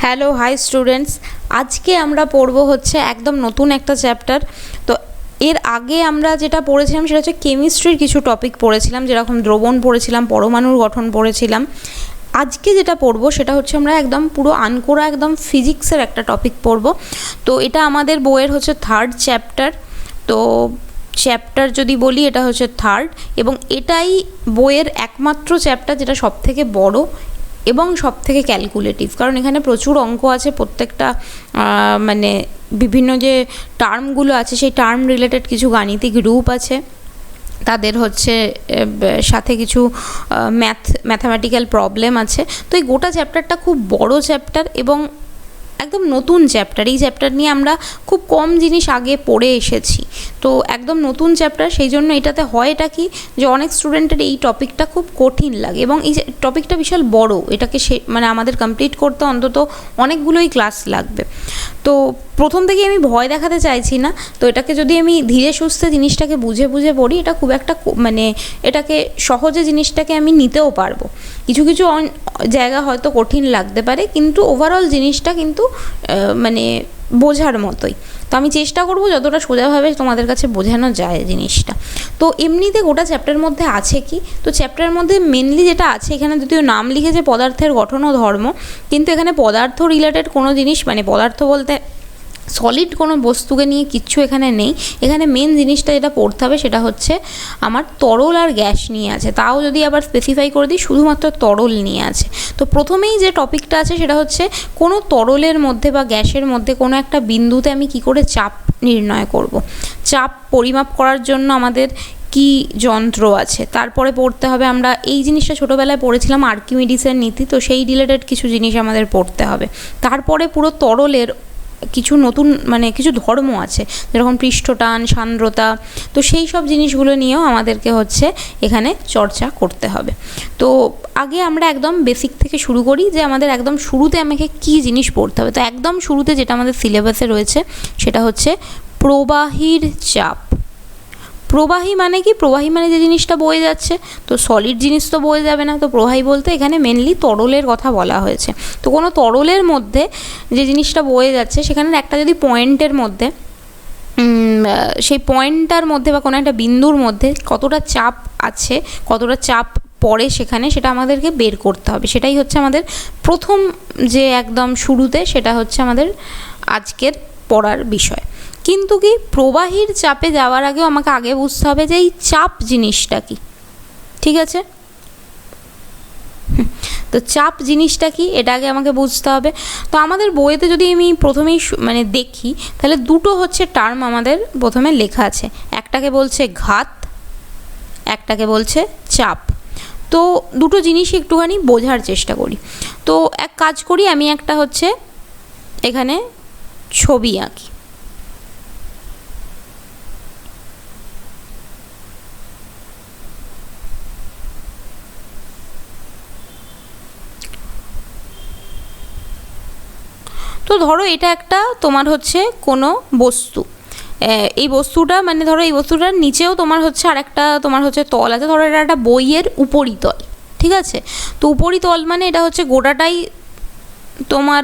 Hello hi students, আজকে আমরা পড়বো হচ্ছে একদম নতুন একটা চ্যাপ্টার। তো এর আগে আমরা যেটা পড়েছিলাম সেটা হচ্ছে কেমিস্ট্রির কিছু টপিক পড়েছিলাম, যেরকম দ্রবণ পড়েছিলাম, পরমাণুর গঠন পড়েছিলাম। আজকে যেটা পড়বো সেটা হচ্ছে আমরা একদম পুরো আনকোরা একদম ফিজিক্সের একটা টপিক পড়বো। তো এটা আমাদের বইয়ের হচ্ছে থার্ড চ্যাপ্টার। তো চ্যাপ্টার যদি বলি এটা হচ্ছে থার্ড, এবং এটাই বইয়ের একমাত্র চ্যাপ্টার যেটা সবথেকে বড় এবং সবথেকে ক্যালকুলেটিভ, কারণ এখানে প্রচুর অঙ্ক আছে। প্রত্যেকটা মানে বিভিন্ন যে টার্মগুলো আছে সেই টার্ম রিলেটেড কিছু গাণিতিক রূপ আছে, তাদের হচ্ছে সাথে কিছু ম্যাথামেটিক্যাল প্রবলেম আছে। তো এই গোটা চ্যাপ্টারটা খুব বড় চ্যাপ্টার এবং একদম নতুন চ্যাপ্টার। এই চ্যাপ্টার নিয়ে আমরা খুব কম জিনিস আগে পড়ে এসেছি, তো একদম নতুন চ্যাপ্টার। সেই জন্য এটাতে হয় এটা কি যে অনেক স্টুডেন্টের এই টপিকটা খুব কঠিন লাগে এবং এই টপিকটা বিশাল বড়, এটাকে মানে আমাদের কমপ্লিট করতে অন্তত অনেকগুলোই ক্লাস লাগবে। তো প্রথম থেকে আমি ভয় দেখাতে চাইছি না, তো এটাকে যদি আমি ধীরে সুস্থে জিনিসটাকে বুঝে বুঝে পড়ি, এটা খুব একটা মানে এটাকে সহজে জিনিসটাকে আমি নিতেও পারবো। কিছু কিছু জায়গা হয়তো কঠিন লাগতে পারে, কিন্তু ওভারঅল জিনিসটা কিন্তু মানে বোঝার মতোই। তো আমি চেষ্টা করব যতটা সোজাভাবে তোমাদের কাছে বোঝানো যায় জিনিসটা। তো এমনিতে গোটা চ্যাপ্টারের মধ্যে আছে কি, তো চ্যাপ্টারের মধ্যে মেনলি যেটা আছে, এখানে যদিও নাম লিখেছে পদার্থের গঠন ও ধর্ম, কিন্তু এখানে পদার্থ রিলেটেড কোনো জিনিস, মানে পদার্থ বলতে সলিড কোনো বস্তুকে নিয়ে কিচ্ছু এখানে নেই। এখানে মেন জিনিসটা যেটা পড়তে হবে সেটা হচ্ছে আমার তরল আর গ্যাস নিয়ে আছে, তাও যদি আবার স্পেসিফাই করে দিই শুধুমাত্র তরল নিয়ে আছে। তো প্রথমেই যে টপিকটা আছে সেটা হচ্ছে কোনো তরলের মধ্যে বা গ্যাসের মধ্যে কোনো একটা বিন্দুতে আমি কি করে চাপ নির্ণয় করব। চাপ পরিমাপ করার জন্য আমাদের কি যন্ত্র আছে, তারপরে পড়তে হবে আমরা এই জিনিসটা ছোটোবেলায় পড়েছিলাম আর্কিমিডিসের নীতি, তো সেই রিলেটেড কিছু জিনিস আমাদের পড়তে হবে। তারপরে পুরো তরলের কিছু নতুন মানে কিছু ধর্ম আছে, যেরকম পৃষ্ঠটান, সান্দ্রতা, তো সেই সব জিনিসগুলো নিয়েও আমাদেরকে হচ্ছে এখানে চর্চা করতে হবে। তো আগে আমরা একদম বেসিক থেকে শুরু করি, যে আমাদের একদম শুরুতে আমাকে কী জিনিস পড়তে হবে। তো একদম শুরুতে যেটা আমাদের সিলেবাসে রয়েছে সেটা হচ্ছে প্রবাহীর চাপ। প্রবাহী মানে কি? প্রবাহী মানে যে জিনিসটা বয়ে যাচ্ছে, তো সলিড জিনিস তো বয়ে যাবে না। তো প্রবাহী বলতে এখানে মেনলি তরলের কথা বলা হয়েছে। তো কোনো তরলের মধ্যে যে জিনিসটা বয়ে যাচ্ছে সেখানে একটা যদি পয়েন্টের মধ্যে, সেই পয়েন্টটার মধ্যে বা কোনো একটা বিন্দুর মধ্যে কতটা চাপ আছে, কতটা চাপ পড়ে সেখানে, সেটা আমাদেরকে বের করতে হবে। সেটাই হচ্ছে আমাদের প্রথম যে একদম শুরুতে, সেটা হচ্ছে আমাদের আজকের পড়ার বিষয়। কিন্তু কি, প্রবাহীর চাপে যাওয়ার আগেও আমাকে আগে বুঝতে হবে যে এই চাপ জিনিসটা কি। ঠিক আছে, তো চাপ জিনিসটা কি এটা আগে আমাকে বুঝতে হবে। তো আমাদের বইয়েতে যদি আমি প্রথমেই মানে দেখি, তাহলে দুটো হচ্ছে টার্ম আমাদের প্রথমে লেখা আছে, একটাকে বলছে ঘাত, একটাকে বলছে চাপ। তো দুটো জিনিসই একটুখানি বোঝার চেষ্টা করি। তো এক কাজ করি, আমি একটা হচ্ছে এখানে ছবি আঁকি। তো ধরো এটা একটা তোমার হচ্ছে কোনো বস্তু, এই বস্তুটা মানে ধরো এই বস্তুটার নিচেও তোমার হচ্ছে আরেকটা তোমার হচ্ছে তল আছে। ধরো এটা একটা বইয়ের উপরিতল, ঠিক আছে। তো উপরিতল মানে এটা হচ্ছে গোটাটাই তোমার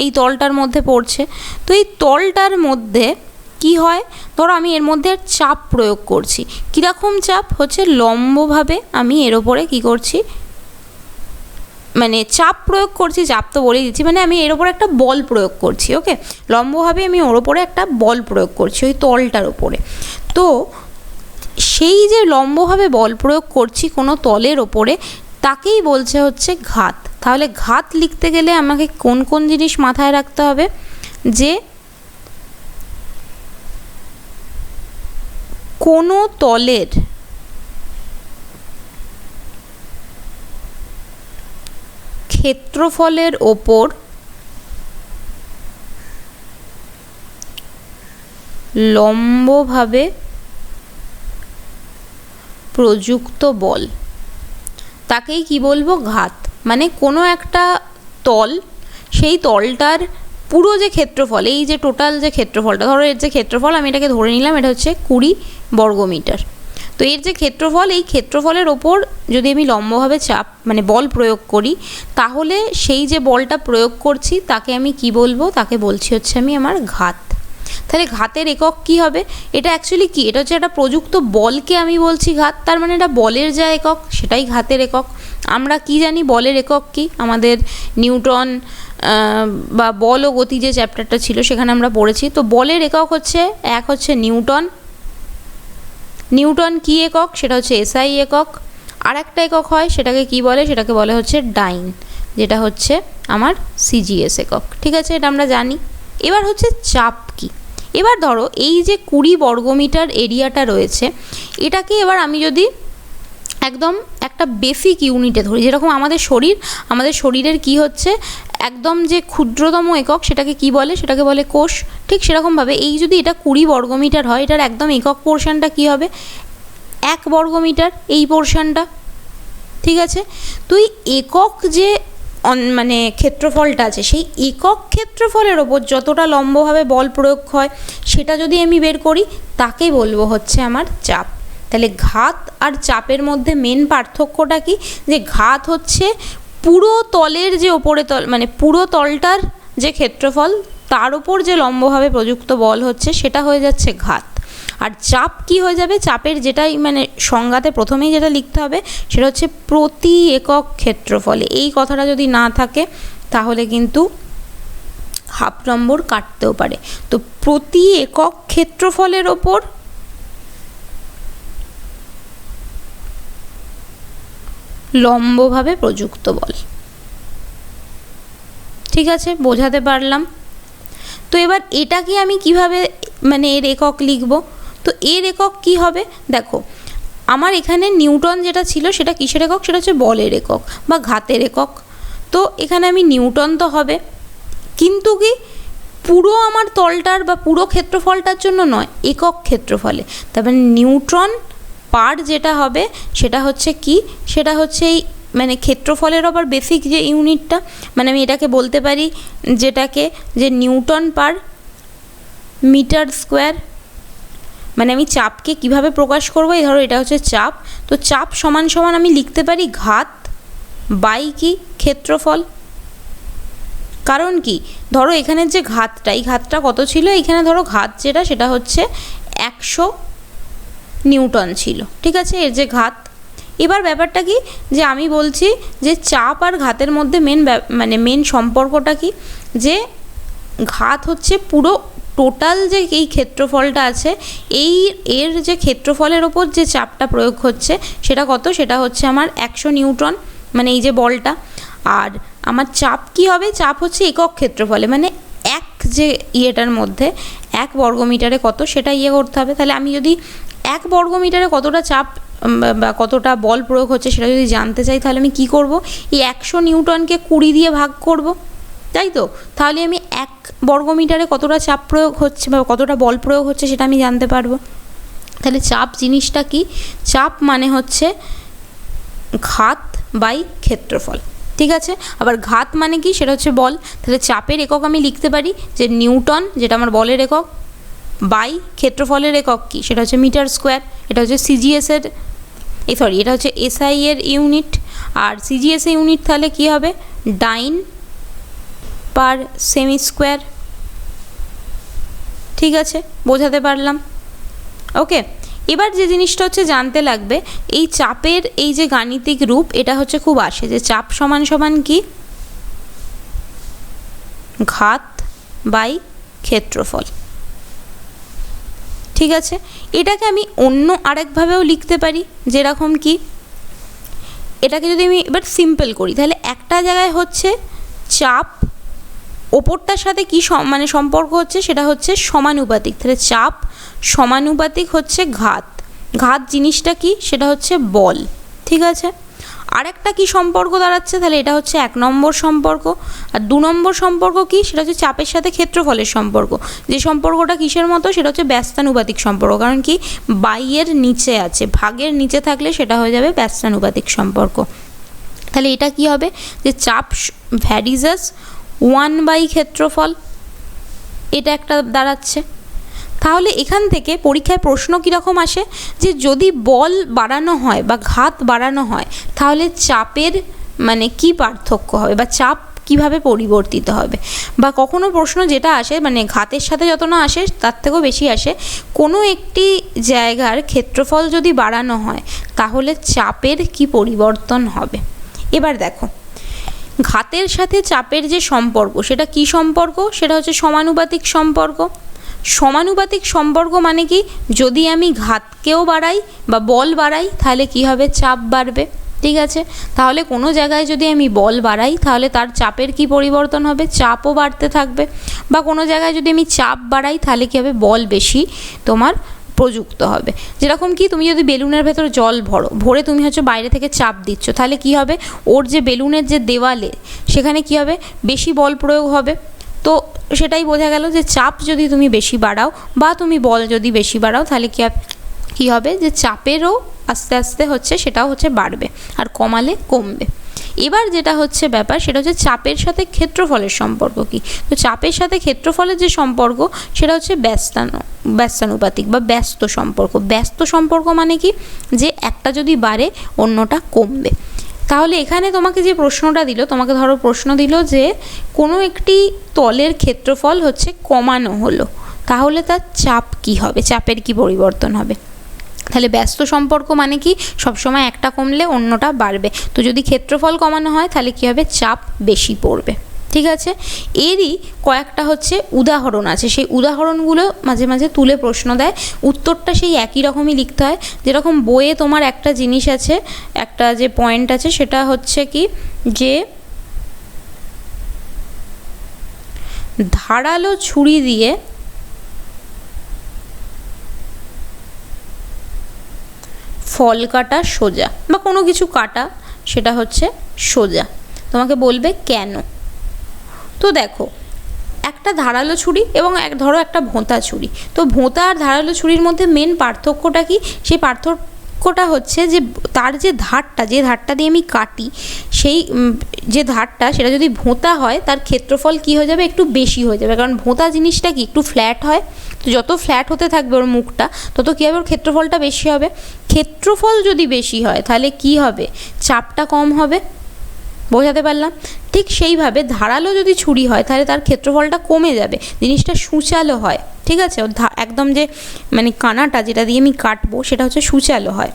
এই তলটার মধ্যে পড়ছে। তো এই তলটার মধ্যে কি হয়, ধরো আমি এর মধ্যে চাপ প্রয়োগ করছি। কীরকম চাপ হচ্ছে, লম্বভাবে আমি এর ওপরে কী করছি, মানে চাপ প্রয়োগ করছি। চাপ তো বলেই দিচ্ছি, মানে আমি এর ওপরে একটা বল প্রয়োগ করছি। ওকে, লম্বভাবে আমি ওর ওপরে একটা বল প্রয়োগ করছি ওই তলটার ওপরে। তো সেই যে লম্বভাবে বল প্রয়োগ করছি কোনো তলের ওপরে, তাকেই বলছে হচ্ছে ঘাত। তাহলে ঘাত লিখতে গেলে আমাকে কোন কোন জিনিস মাথায় রাখতে হবে, যে কোনো তলের ক্ষেত্রফলের ওপর লম্বভাবে প্রযুক্ত বল, তাকেই কি বলবো, ঘাত। মানে কোনো একটা তল, সেই তলটার পুরো যে ক্ষেত্রফল, এই যে টোটাল যে ক্ষেত্রফলটা, ধরো এর যে ক্ষেত্রফল আমি এটাকে ধরে নিলাম এটা হচ্ছে 20 বর্গমিটার। তো এর যে ক্ষেত্রফল, এই ক্ষেত্রফলের ওপর যদি আমি লম্বভাবে চাপ মানে বল প্রয়োগ করি, তাহলে সেই যে বলটা প্রয়োগ করছি তাকে আমি কি বলবো, তাকে বলছি হচ্ছে আমি আমার ঘাত। তাহলে ঘাতের একক কি হবে? এটা অ্যাকচুয়ালি কি, এটা হচ্ছে একটা প্রযুক্ত বলকে আমি বলছি ঘাত, তার মানে এটা বলের যা একক সেটাই ঘাতের একক। আমরা কি জানি বলের একক কি? আমাদের নিউটন বা বল ও গতি যে চ্যাপ্টারটা ছিল সেখানে আমরা পড়েছি। তো বলের একক হচ্ছে, এক হচ্ছে নিউটন। নিউটন কি একক? সেটা হচ্ছে এসআই একক। আর একটা একক হয়, সেটাকে কি বলে? সেটাকে বলে হচ্ছে ডাইন, যেটা হচ্ছে আমার সিজিএস একক। ঠিক আছে, এটা আমরা জানি। এবার হচ্ছে চাপ কি। এবার ধরো এই যে 20 বর্গমিটার এরিয়াটা রয়েছে, এটাকে এবার আমি যদি একদম একটা বেসিক ইউনিটে ধরি, যেরকম আমাদের শরীরের কি হচ্ছে একদম যে ক্ষুদ্রতম একক সেটাকে কি বলে? সেটাকে বলে কোষ। ঠিক সেরকমভাবে এই যদি এটা 20 বর্গমিটার হয়, এটার একদম একক পোর্শনটা কি হবে? 1 বর্গমিটার, এই পোর্শনটা। ঠিক আছে, তো এই একক যে মানে ক্ষেত্রফলটা আছে, সেই একক ক্ষেত্রফলের ওপর যতটা লম্বভাবে বল প্রয়োগ হয় সেটা যদি আমি বের করি, তাকে বলবো হচ্ছে আমার চাপ। তাহলে ঘাত আর চাপের মধ্যে মেন পার্থক্যটা কি? যে ঘাত হচ্ছে পুরো তলের যে ওপরে তল মানে পুরো তলটার যে ক্ষেত্রফল, তার উপর যে লম্বভাবে প্রযুক্ত বল হচ্ছে সেটা হয়ে যাচ্ছে ঘাত। আর চাপ কি হয়ে যাবে? চাপের যেটাই মানে সংজ্ঞাতে প্রথমেই যেটা লিখতে হবে সেটা হচ্ছে প্রতি একক ক্ষেত্রফলে। এই কথাটা যদি না থাকে তাহলে কিন্তু হাফ নম্বর কাটতেও পারে। তো প্রতি একক ক্ষেত্রফলের ওপর লম্বভাবে প্রযুক্ত বল। ঠিক আছে, বোঝাতে পারলাম? তো এবার এটাকে আমি কিভাবে মানে এর একক লিখব? তো এর একক কি হবে? দেখো, আমার এখানে নিউটন যেটা ছিল সেটা কিসের একক? সেটা হচ্ছে বলের একক বা ঘাতের একক। তো এখানে আমি নিউটন তো হবে, কিন্তু কি পুরো আমার তলটার বা পুরো ক্ষেত্রফলটার জন্য নয়, একক ক্ষেত্রফলে। তারপরে নিউটন পার যেটা হবে সেটা হচ্ছে কি? সেটা হচ্ছে এই মানে ক্ষেত্রফলের আবার বেসিক যে ইউনিটটা, মানে আমি এটাকে বলতে পারি যেটাকে যে নিউটন পার মিটার স্কোয়ার। মানে আমি চাপকে কিভাবে প্রকাশ করবো? এই ধরো এটা হচ্ছে চাপ, তো চাপ সমান সমান আমি লিখতে পারি ঘাত বাই কি ক্ষেত্রফল। কারণ কি, ধরো এখানের যে ঘাতটা, এই ঘাতটা কত ছিল? এখানে ধরো ঘাত যেটা সেটা হচ্ছে 100 নিউটন ছিল। ঠিক আছে, এর যে ঘাত। এবার ব্যাপারটা কি, যে আমি বলছি যে চাপ আর ঘাতের মধ্যে মেন সম্পর্কটা কি? যে ঘাত হচ্ছে পুরো টোটাল যে এই ক্ষেত্রফলটা আছে, এর যে ক্ষেত্রফলের ওপর যে চাপটা প্রয়োগ হচ্ছে সেটা কত? সেটা হচ্ছে আমার 100 নিউটন, মানে এই যে বলটা। আর আমার চাপ কি হবে? চাপ হচ্ছে একক ক্ষেত্রফলে, মানে এক যে ইয়েটার মধ্যে 1 বর্গমিটারে কত সেটা করতে হবে। তাহলে আমি যদি 1 বর্গমিটারে কতটা চাপ বা কতটা বল প্রয়োগ হচ্ছে সেটা যদি জানতে চাই, তাহলে আমি কি করব? এই 100 নিউটনকে 20 দিয়ে ভাগ করব, তাই তো? তাহলে আমি 1 বর্গমিটারে কতটা চাপ প্রয়োগ হচ্ছে বা কতটা বল প্রয়োগ হচ্ছে সেটা আমি জানতে পারবো। তাহলে চাপ জিনিসটা কি? চাপ মানে হচ্ছে ঘাত বাই ক্ষেত্রফল। ঠিক আছে, আবার ঘাত মানে কি? সেটা হচ্ছে বল। তাহলে চাপের একক আমি লিখতে পারি যে নিউটন, যেটা আমার বলের একক, বাই ক্ষেত্রফলের একক কি? সেটা হচ্ছে মিটার স্কোয়ার। এটা হচ্ছে সিজিএস এর এটা হচ্ছে এসআই এর ইউনিট। আর সিজিএস এর ইউনিট তাহলে কি হবে? ডাইন পার সেমি স্কোয়ার। ঠিক আছে, বোঝাতে পারলাম? ওকে, এবার যে জিনিসটা হচ্ছে জানতে লাগবে, এই চাপের এই যে গাণিতিক রূপ, এটা হচ্ছে খুব আসে যে চাপ সমান সমান কি? ঘাত বাই ক্ষেত্রফল। ঠিক আছে, এটাকে আমি অন্য আরেকভাবেও লিখতে পারি, যেরকম কি এটাকে যদি আমি এবার সিম্পল করি, তাহলে একটা জায়গায় হচ্ছে চাপ ওপরটার সাথে কি মানে সম্পর্ক হচ্ছে, সেটা হচ্ছে সমানুপাতিক। তাহলে চাপ সমানুপাতিক হচ্ছে ঘাত। ঘাত জিনিসটা কি? সেটা হচ্ছে বল। ঠিক আছে, আরেকটা কি সম্পর্ক দাঁড়াচ্ছে? তাহলে এটা হচ্ছে 1 নম্বর সম্পর্ক। আর 2 নম্বর সম্পর্ক কি? সেটা হচ্ছে চাপের সাথে ক্ষেত্রফলের সম্পর্ক। যে সম্পর্কটা কিসের মতো? সেটা হচ্ছে ব্যস্তানুপাতিক সম্পর্ক। কারণ কি, বাইয়ের নিচে আছে, ভাগের নিচে থাকলে সেটা হয়ে যাবে ব্যস্তানুপাতিক সম্পর্ক। তাহলে এটা কি হবে? যে চাপ ভ্যারিজাস 1 বাই ক্ষেত্রফল, এটা একটা দাঁড়াচ্ছে। তাহলে এখান থেকে পরীক্ষায় প্রশ্ন কীরকম আসে, যে যদি বল বাড়ানো হয় বা ঘাত বাড়ানো হয় তাহলে চাপের মানে কি পার্থক্য হবে বা চাপ কিভাবে পরিবর্তিত হবে। বা কখনো প্রশ্ন যেটা আসে মানে ঘাতের সাথে যত না আসে তার থেকেও বেশি আসে, কোনো একটি জায়গার ক্ষেত্রফল যদি বাড়ানো হয় তাহলে চাপের কি পরিবর্তন হবে। এবার দেখো, ঘাতের সাথে চাপের যে সম্পর্ক সেটা কি সম্পর্ক, সেটা হচ্ছে সমানুপাতিক সম্পর্ক। সমানুপাতিক সম্পর্ক মানে কি, যদি আমি ঘাতকেও বাড়াই বা বল বাড়াই তাহলে কি হবে, চাপ বাড়বে। ঠিক আছে, তাহলে কোনো জায়গায় যদি আমি বল বাড়াই তাহলে তার চাপের কি পরিবর্তন হবে, চাপও বাড়তে থাকবে। বা কোনো জায়গায় যদি আমি চাপ বাড়াই তাহলে কী হবে, বল বেশি তোমার প্রযুক্ত হবে। যেরকম কি তুমি যদি বেলুনের ভেতর জল ভরে তুমি হচ্ছে বাইরে থেকে চাপ দিচ্ছ, তাহলে কি হবে, ওর যে বেলুনের যে দেওয়ালে সেখানে কি হবে, বেশি বল প্রয়োগ হবে। তো সেটাই বোঝা গেল যে চাপ যদি তুমি বেশি বাড়াও বা তুমি বল যদি বেশি বাড়াও তাহলে কী হবে, যে চাপেরও আস্তে আস্তে হচ্ছে সেটাও হচ্ছে বাড়বে আর কমালে কমবে। এবার যেটা হচ্ছে ব্যাপার সেটা হচ্ছে চাপের সাথে ক্ষেত্রফলের সম্পর্ক কি। তো চাপের সাথে ক্ষেত্রফলের যে সম্পর্ক সেটা হচ্ছে ব্যস্তানুপাতিক বা ব্যস্ত সম্পর্ক। ব্যস্ত সম্পর্ক মানে কি, যে একটা যদি বাড়ে অন্যটা কমবে। তাহলে এখানে তোমাকে যে প্রশ্নটা দিল, তোমাকে ধরো প্রশ্ন দিল যে কোনো একটি তলের ক্ষেত্রফল হচ্ছে কমানো হলো, তাহলে তার চাপ কি হবে, চাপের কি পরিবর্তন হবে। তাহলে ব্যস্ত সম্পর্ক মানে কি, সবসময় একটা কমলে অন্যটা বাড়বে। তো যদি ক্ষেত্রফল কমানো হয় তাহলে কী হবে, চাপ বেশি পড়বে। ঠিক আছে, এরই কয়েকটা হচ্ছে উদাহরণ আছে, সেই উদাহরণগুলো মাঝে মাঝে তুলে প্রশ্ন দেয়, উত্তরটা সেই একই রকমই লিখতে হয়। যেরকম বইয়ে তোমার একটা জিনিস আছে, একটা যে পয়েন্ট আছে সেটা হচ্ছে কি, যে ধারালো ছুরি দিয়ে ফল কাটা সোজা, বা কোনো কিছু কাটা সেটা হচ্ছে সোজা, তোমাকে বলবে কেন। তো দেখো, একটা ধারালো ছুরি এবং ধরো একটা ভোঁতা ছুরি, তো ভোঁতা আর ধারালো ছুরির মধ্যে মেন পার্থক্যটা কি, সেই পার্থক্যটা হচ্ছে যে তার যে ধারটা দিয়ে আমি কাটি, সেই যে ধারটা সেটা যদি ভোঁতা হয় তার ক্ষেত্রফল কি হয়ে যাবে, একটু বেশি হয়ে যাবে। কারণ ভোঁতা জিনিসটা কি, একটু ফ্ল্যাট হয়, তো যত ফ্ল্যাট হতে থাকবে ওর মুখটা তত কী হবে, ওর ক্ষেত্রফলটা বেশি হবে। ক্ষেত্রফল যদি বেশি হয় তাহলে কি হবে, চাপটা কম হবে। বোঝাতে পারলাম? ঠিক সেইভাবে ধারালো যদি ছুরি হয় তাহলে তার ক্ষেত্রফলটা কমে যাবে, জিনিসটা সূচালো হয়। ঠিক আছে, একদম যে মানে কানাটা যেটা দিয়ে আমি কাটবো সেটা হচ্ছে সূচালো হয়।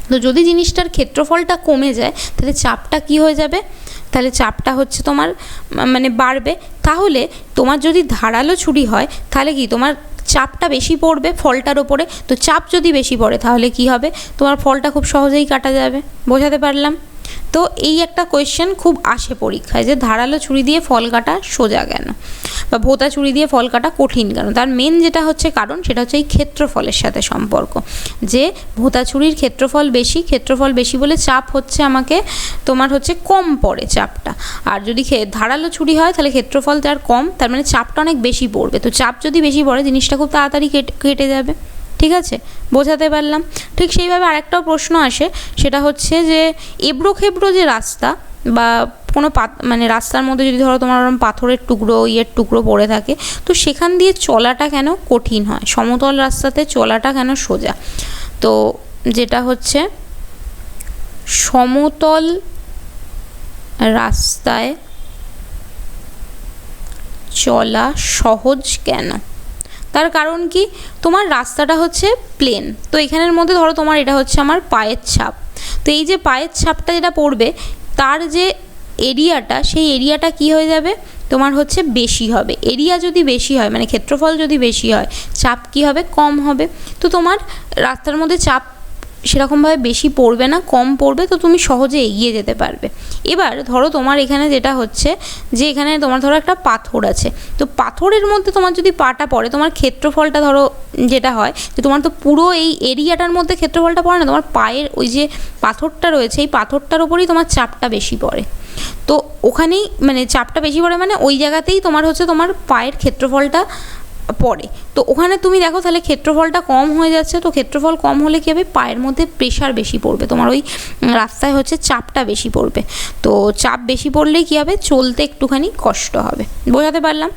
তো যদি জিনিসটার ক্ষেত্রফলটা কমে যায় তাহলে চাপটা কি হয়ে যাবে, তাহলে চাপটা হচ্ছে তোমার মানে বাড়বে। তাহলে তোমার যদি ধারালো ছুরি হয় তাহলে কি, তোমার চাপটা বেশি পড়বে ফলটার ওপরে। তো চাপ যদি বেশি পড়ে তাহলে কি হবে, তোমার ফলটা খুব সহজেই কাটা যাবে। বোঝাতে পারলাম? তো এই একটা কোয়েশ্চেন খুব আসে পরীক্ষায়, যে ধারালো ছুরি দিয়ে ফল কাটা সোজা কেন, বা ভোঁতা ছুরি দিয়ে ফল কাটা কঠিন কেন। তার মেন যেটা হচ্ছে কারণ সেটা হচ্ছে এই ক্ষেত্রফলের সাথে সম্পর্ক, যে ভোঁতা ছুরির ক্ষেত্রফল বেশি বলে চাপ হচ্ছে আমাকে তোমার হচ্ছে কম পড়ে চাপটা। আর যদি ধারালো ছুরি হয় তাহলে ক্ষেত্রফল তার কম, তার মানে চাপটা অনেক বেশি পড়বে। তো চাপ যদি বেশি পড়ে জিনিসটা খুব তাড়াতাড়ি কেটে যাবে। ঠিক আছে, বোঝাতে পারলাম? ঠিক সেইভাবে আরেকটাও প্রশ্ন আসে, সেটা হচ্ছে যে এবড়ো খেবড়ো যে রাস্তা বা কোনো মানে রাস্তার মধ্যে যদি ধরো তোমার পাথরের টুকরো টুকরো পড়ে থাকে, তো সেখান দিয়ে চলাটা কেন কঠিন হয়, সমতল রাস্তাতে চলাটা কেন সোজা। তো যেটা হচ্ছে সমতল রাস্তায় চলা সহজ কেন, তার কারণ কি, তোমার রাস্তাটা হচ্ছে প্লেন। তো এখানের মধ্যে ধরো তোমার এটা হচ্ছে আমার পায়ের ছাপ, তো এই যে পায়ের ছাপটা যেটা পড়বে তার যে এরিয়াটা, সেই এরিয়াটা কি হয়ে যাবে, তোমার হচ্ছে বেশি হবে। এরিয়া যদি বেশি হয় মানে ক্ষেত্রফল যদি বেশি হয়, চাপ কি হবে, কম হবে। তো তোমার রাস্তার মধ্যে চাপ সেরকমভাবে বেশি পড়বে না, কম পড়বে, তো তুমি সহজে এগিয়ে যেতে পারবে। এবার ধরো তোমার এখানে যেটা হচ্ছে যে এখানে তোমার ধরো একটা পাথর আছে, তো পাথরের মধ্যে তোমার যদি পাটা পড়ে, তোমার ক্ষেত্রফলটা ধরো যেটা হয় যে তোমার তো পুরো এই এরিয়াটার মধ্যে ক্ষেত্রফলটা পড়ে না, তোমার পায়ের ওই যে পাথরটা রয়েছে এই পাথরটার ওপরেই তোমার চাপটা বেশি পড়ে। তো ওখানেই মানে চাপটা বেশি পড়ে মানে ওই জায়গাতেই তোমার হচ্ছে তোমার পায়ের ক্ষেত্রফলটা পড়ে। তো ওখানে তুমি দেখো তাহলে ক্ষেত্রফলটা কম হয়ে যাচ্ছে, তো ক্ষেত্রফল কম হলে কী হবে, পায়ের মধ্যে প্রেশার বেশি পড়বে, তোমার ওই রাস্তায় হচ্ছে চাপটা বেশি পড়বে। তো চাপ বেশি পড়লেই কী হবে, চলতে একটুখানি কষ্ট হবে। বোঝাতে পারলাম?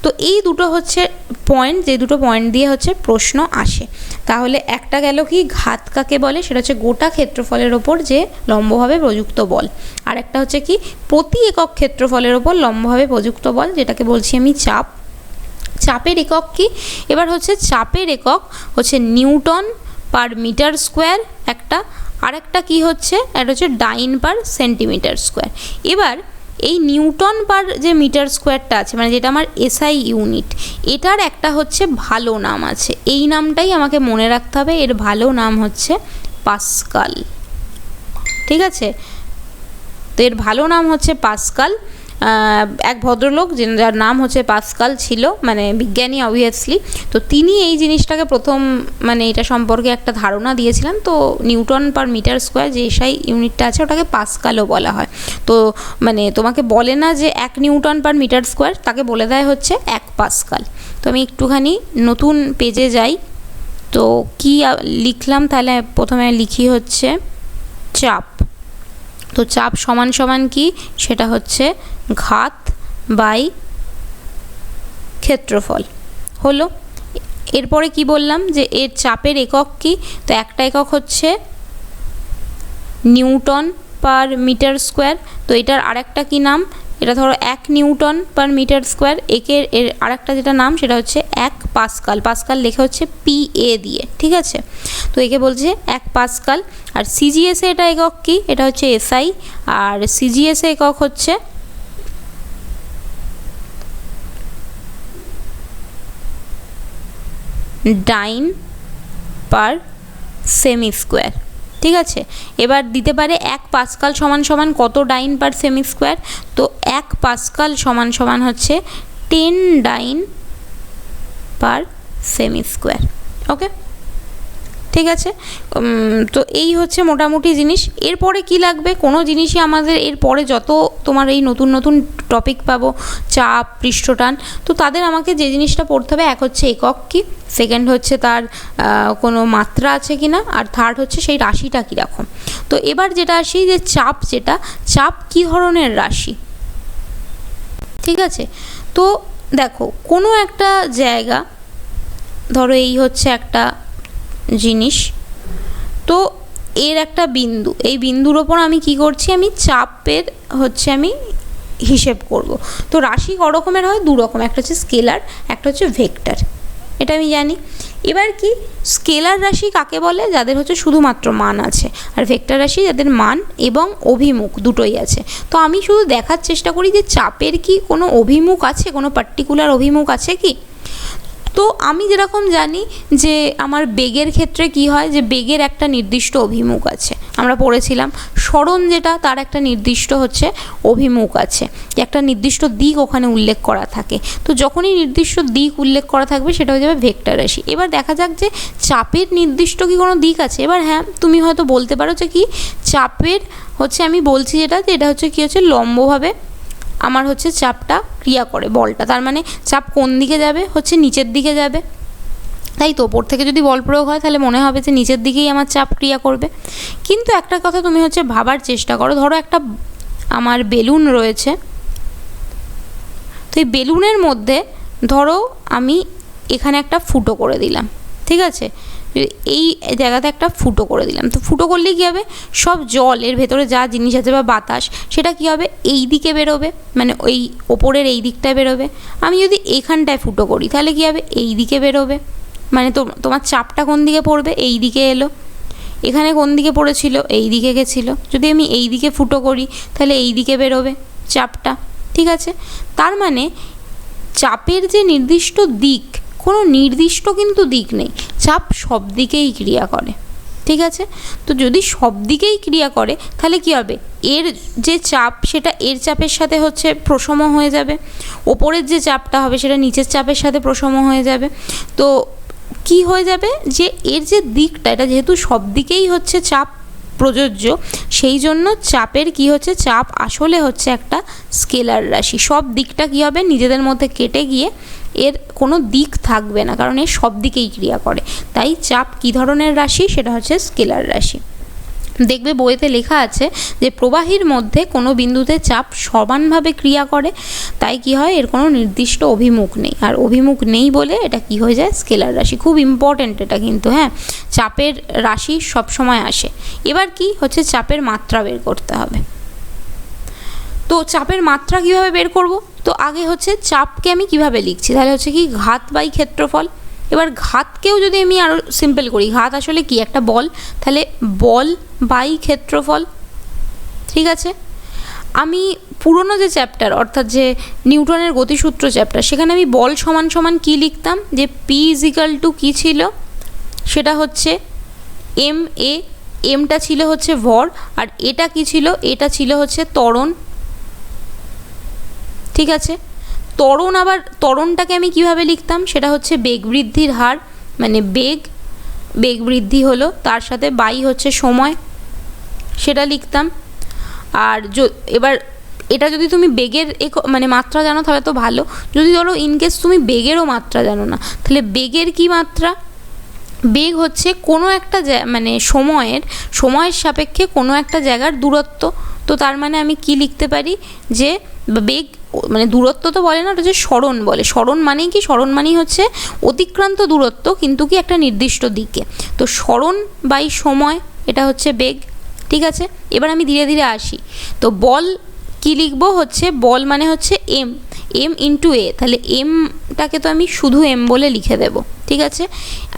তো এই দুটো হচ্ছে পয়েন্ট, যে দুটো পয়েন্ট দিয়ে হচ্ছে প্রশ্ন আসে। তাহলে একটা গেল কি ঘাত কাকে বলে, সেটা হচ্ছে গোটা ক্ষেত্রফলের ওপর যে লম্বভাবে প্রযুক্ত বল। আর একটা হচ্ছে কি প্রতি একক ক্ষেত্রফলের ওপর লম্বভাবে প্রযুক্ত বল, যেটাকে বলছি আমি চাপ। চাপের একক কি, এবার হচ্ছে চাপের একক হচ্ছে নিউটন পার মিটার স্কোয়ার একটা, আরেকটা কি হচ্ছে, এটা হচ্ছে ডাইন পার সেন্টিমিটার স্কোয়ার। এবার এই নিউটন পার যে মিটার স্কোয়ারটা আছে, মানে যেটা আমার এসআই ইউনিট, এটার একটা হচ্ছে ভালো নাম আছে, এই নামটাই আমাকে মনে রাখতে হবে। এর ভালো নাম হচ্ছে পাস্কাল, ঠিক আছে? তো এর ভালো নাম হচ্ছে পাস্কাল। এক ভদ্রলোক যার নাম হচ্ছে পাস্কাল ছিল, মানে বিজ্ঞানী অবভিয়াসলি, তো তিনি এই জিনিসটাকে প্রথম মানে এটা সম্পর্কে একটা ধারণা দিয়েছিলেন। তো নিউটন পার মিটার স্কোয়ার যে এসআই ইউনিটটা আছে ওটাকে পাস্কালও বলা হয়। তো মানে তোমাকে বলে না যে 1 নিউটন পার মিটার স্কোয়ার, তাকে বলে দেয় হচ্ছে 1 পাস্কাল। তো আমি একটুখানি নতুন পেজে যাই, তো কি লিখলাম, তাহলে প্রথমে লিখি হচ্ছে চাপ। তো চাপ সমান সমান কি, সেটা হচ্ছে ঘাত বাই ক্ষেত্রফল হলো। এরপরে কি বললাম যে এর চাপের একক কি, তো একটা একক হচ্ছে নিউটন পার মিটার স্কোয়ার। তো এটার আরেকটা কি নাম, এটা ধরো 1 নিউটন পার মিটার স্কোয়ার। এর আরেকটা যেটা নাম সেটা হচ্ছে 1 পাস্কাল। পাস্কাল লেখা হচ্ছে PA দিয়ে, ঠিক আছে? তো একে বলছে 1 পাস্কাল। আর সিজিএসে এটা একক কি, এটা হচ্ছে এসআই। আর সিজিএসে একক হচ্ছে ডাইন পার সেমি স্কোয়ার, ঠিক আছে? এবার দিতে পারে 1 পাস্কাল সমান সমান কত ডাইন পার সেমি স্কোয়ার, তো 1 পাস্কাল সমান সমান হচ্ছে 10 ডাইন পার সেমি স্কোয়ার। ওকে, ঠিক আছে? তো এই হচ্ছে মোটামুটি জিনিস। এরপরে কি লাগবে, কোনো জিনিসই আমাদের এরপরে যত তোমার এই নতুন নতুন টপিক পাবো, চাপ, পৃষ্ঠটান, তো তাদের আমাকে যে জিনিসটা পড়তে হবে, এক হচ্ছে একক কি, সেকেন্ড হচ্ছে তার কোনো মাত্রা আছে কি না, আর থার্ড হচ্ছে সেই রাশিটা কীরকম। তো এবার যেটা আসি যে চাপ, চাপ কী ধরনের রাশি, ঠিক আছে? তো দেখো কোনো একটা জায়গা, ধরো এই হচ্ছে একটা জিনিস, তো এর একটা বিন্দু, এই বিন্দুর ওপর আমি কি করছি, আমি চাপের হচ্ছে আমি হিসেব করব। তো রাশি ক রকমের হয়, 2 রকম, একটা হচ্ছে স্কেলার, একটা হচ্ছে ভেক্টর, এটা আমি জানি। এবার কি স্কেলার রাশি কাকে বলে, যাদের হচ্ছে শুধুমাত্র মান আছে, আর ভেক্টর রাশি যাদের মান এবং অভিমুখ দুটোই আছে। তো আমি শুধু দেখার চেষ্টা করি যে চাপের কি কোনো অভিমুখ আছে, কোনো পার্টিকুলার অভিমুখ আছে কি। তো আমি যেরকম জানি যে আমার বেগের ক্ষেত্রে কি হয়, যে বেগের একটা নির্দিষ্ট অভিমুখ আছে, আমরা পড়েছিলাম সরণ যেটা, তার একটা নির্দিষ্ট হচ্ছে অভিমুখ আছে, একটা নির্দিষ্ট দিক ওখানে উল্লেখ করা থাকে। তো যখনই নির্দিষ্ট দিক উল্লেখ করা থাকবে সেটা হয়ে যাবে ভেক্টর রাশি। এবার দেখা যাক যে চাপের নির্দিষ্ট কি কোনো দিক আছে। এবার হ্যাঁ, তুমি হয়তো বলতে পারো যে কি চাপের হচ্ছে, আমি বলছি যেটা, যে এটা হচ্ছে কি হচ্ছে লম্বভাবে আমার হচ্ছে চাপটা ক্রিয়া করে বলটা, তার মানে চাপ কোন দিকে যাবে, হচ্ছে নিচের দিকে যাবে, তাই তো? ওপর থেকে যদি বল প্রয়োগ হয় তাহলে মনে হবে যে নিচের দিকেই আমার চাপ ক্রিয়া করবে। কিন্তু একটা কথা তুমি হচ্ছে ভাবার চেষ্টা করো, ধরো একটা আমার বেলুন রয়েছে, তো এই বেলুনের মধ্যে ধরো আমি এখানে একটা ফুটো করে দিলাম, ঠিক আছে? এই জায়গাতে একটা ফুটো করে দিলাম, তো ফুটো করলে কী হবে, সব জল এর ভেতরে যা জিনিস আছে বা বাতাস, সেটা কী হবে, এই দিকে বেরোবে, মানে ওই ওপরের এই দিকটায় বেরোবে। আমি যদি এইখানটায় ফুটো করি তাহলে কী হবে, এই দিকে বেরোবে, মানে তোমার চাপটা কোন দিকে পড়বে, এই দিকে এলো। এখানে কোন দিকে পড়েছিল, এই দিকে গেছিলো। যদি আমি এই দিকে ফুটো করি তাহলে এই দিকে বেরোবে চাপটা, ঠিক আছে? তার মানে চাপের যে নির্দিষ্ট দিক, কোনো নির্দিষ্ট কিন্তু দিক নেই, চাপ সব দিকেই ক্রিয়া করে, ঠিক আছে? তো যদি সব দিকেই ক্রিয়া করে তাহলে কি হবে, এর যে চাপ সেটা এর চাপের সাথে হচ্ছে প্রসম হয়ে যাবে, ওপরের যে চাপটা হবে সেটা নিচের চাপের সাথে প্রসম হয়ে যাবে। তো কি হয়ে যাবে, যে এর যে দিকটা, এটা যেহেতু সব দিকেই হচ্ছে চাপ প্রযোজ্য, সেই জন্য চাপের কি হচ্ছে, চাপ আসলে হচ্ছে একটা স্কেলার রাশি। সব দিকটা কি হবে, নিজেদের মধ্যে কেটে গিয়ে এর কোনো দিক থাকবে না, কারণ এর সব দিকেই ক্রিয়া করে। তাই চাপ কি ধরনের রাশি, সেটা হচ্ছে স্কেলার রাশি। দেখবে বইতে লেখা আছে যে প্রবাহীর মধ্যে কোনো বিন্দুতে চাপ সমানভাবে ক্রিয়া করে, তাই কি হয়, এর কোনো নির্দিষ্ট অভিমুখ নেই। আর অভিমুখ নেই বলে এটা কি হয়ে যায়, স্কেলার রাশি। খুব ইম্পর্টেন্ট এটা কিন্তু, হ্যাঁ, চাপের রাশি সব সময় আসে। এবার কি হচ্ছে, চাপের মাত্রা বের করতে হবে। তো চাপের মাত্রা কিভাবে বের করব, তো আগে হচ্ছে চাপকে আমি কিভাবে লিখছি, তাহলে হচ্ছে কি ঘাত বাই ক্ষেত্রফল। এবার ঘাতকেও যদি আমি আরও সিম্পল করি, ঘাত আসলে কি, একটা বল, তাহলে বল বাই ক্ষেত্রফল। ঠিক আছে, আমি পুরনো যে চ্যাপ্টার, অর্থাৎ যে নিউটনের গতিসূত্র চ্যাপ্টার, সেখানে আমি বল সমান সমান কী লিখতাম, যে পি ইজিক্যাল টু কী ছিল, সেটা হচ্ছে এম এ, এমটা ছিল হচ্ছে ভর, আর এটা কি ছিল, এটা ছিল হচ্ছে ত্বরণ। ঠিক আছে, ত্বরণ, আবার ত্বরণটাকে আমি কিভাবে লিখতাম, সেটা হচ্ছে বেগ বৃদ্ধির হার, মানে বেগ বৃদ্ধি হলো, তার সাথে বাই হচ্ছে সময়, সেটা লিখতাম। আর এবার এটা যদি তুমি বেগের মানে মাত্রা জানো তাহলে তো ভালো, যদি ধরো ইনকেস তুমি বেগেরও মাত্রা জানো না, তাহলে বেগের কি মাত্রা, বেগ হচ্ছে কোনো একটা মানে সময়ের সাপেক্ষে কোনো একটা জায়গার দূরত্ব। তো তার মানে আমি কি লিখতে পারি, যে বেগ মানে দূরত্ব তো বলে না, ওটা হচ্ছে সরণ বলে। সরণ মানেই কি, সরণ মানেই হচ্ছে অতিক্রান্ত দূরত্ব, কিন্তু কি একটা নির্দিষ্ট দিকে। তো সরণ বাই সময়, এটা হচ্ছে বেগ। ঠিক আছে, এবার আমি ধীরে ধীরে আসি। তো বল কি লিখবো, হচ্ছে বল মানে হচ্ছে এম ইন্টু এ, তাহলে এমটাকে তো আমি শুধু এম বলে লিখে দেব। ঠিক আছে,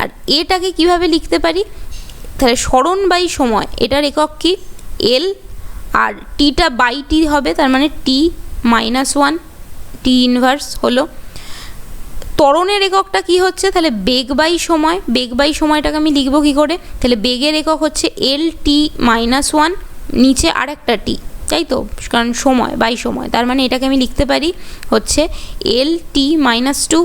আর এটাকে কিভাবে লিখতে পারি, তাহলে সরণ বাই সময়, এটার একক কি, এল, আর টিটা বাই টি হবে, তার মানে টি -1, টি ইনভার্স হলো। ত্বরণের এককটা কি হচ্ছে, তাহলে বেগ বাই সময়, বেগ বাই সময়টাকে আমি লিখবো কী করে, তাহলে বেগের একক হচ্ছে এল টি -1, নিচে আরেকটা টি, তাই তো, কারণ সময় বাই সময়, তার মানে এটাকে আমি লিখতে পারি হচ্ছে এল টি -2।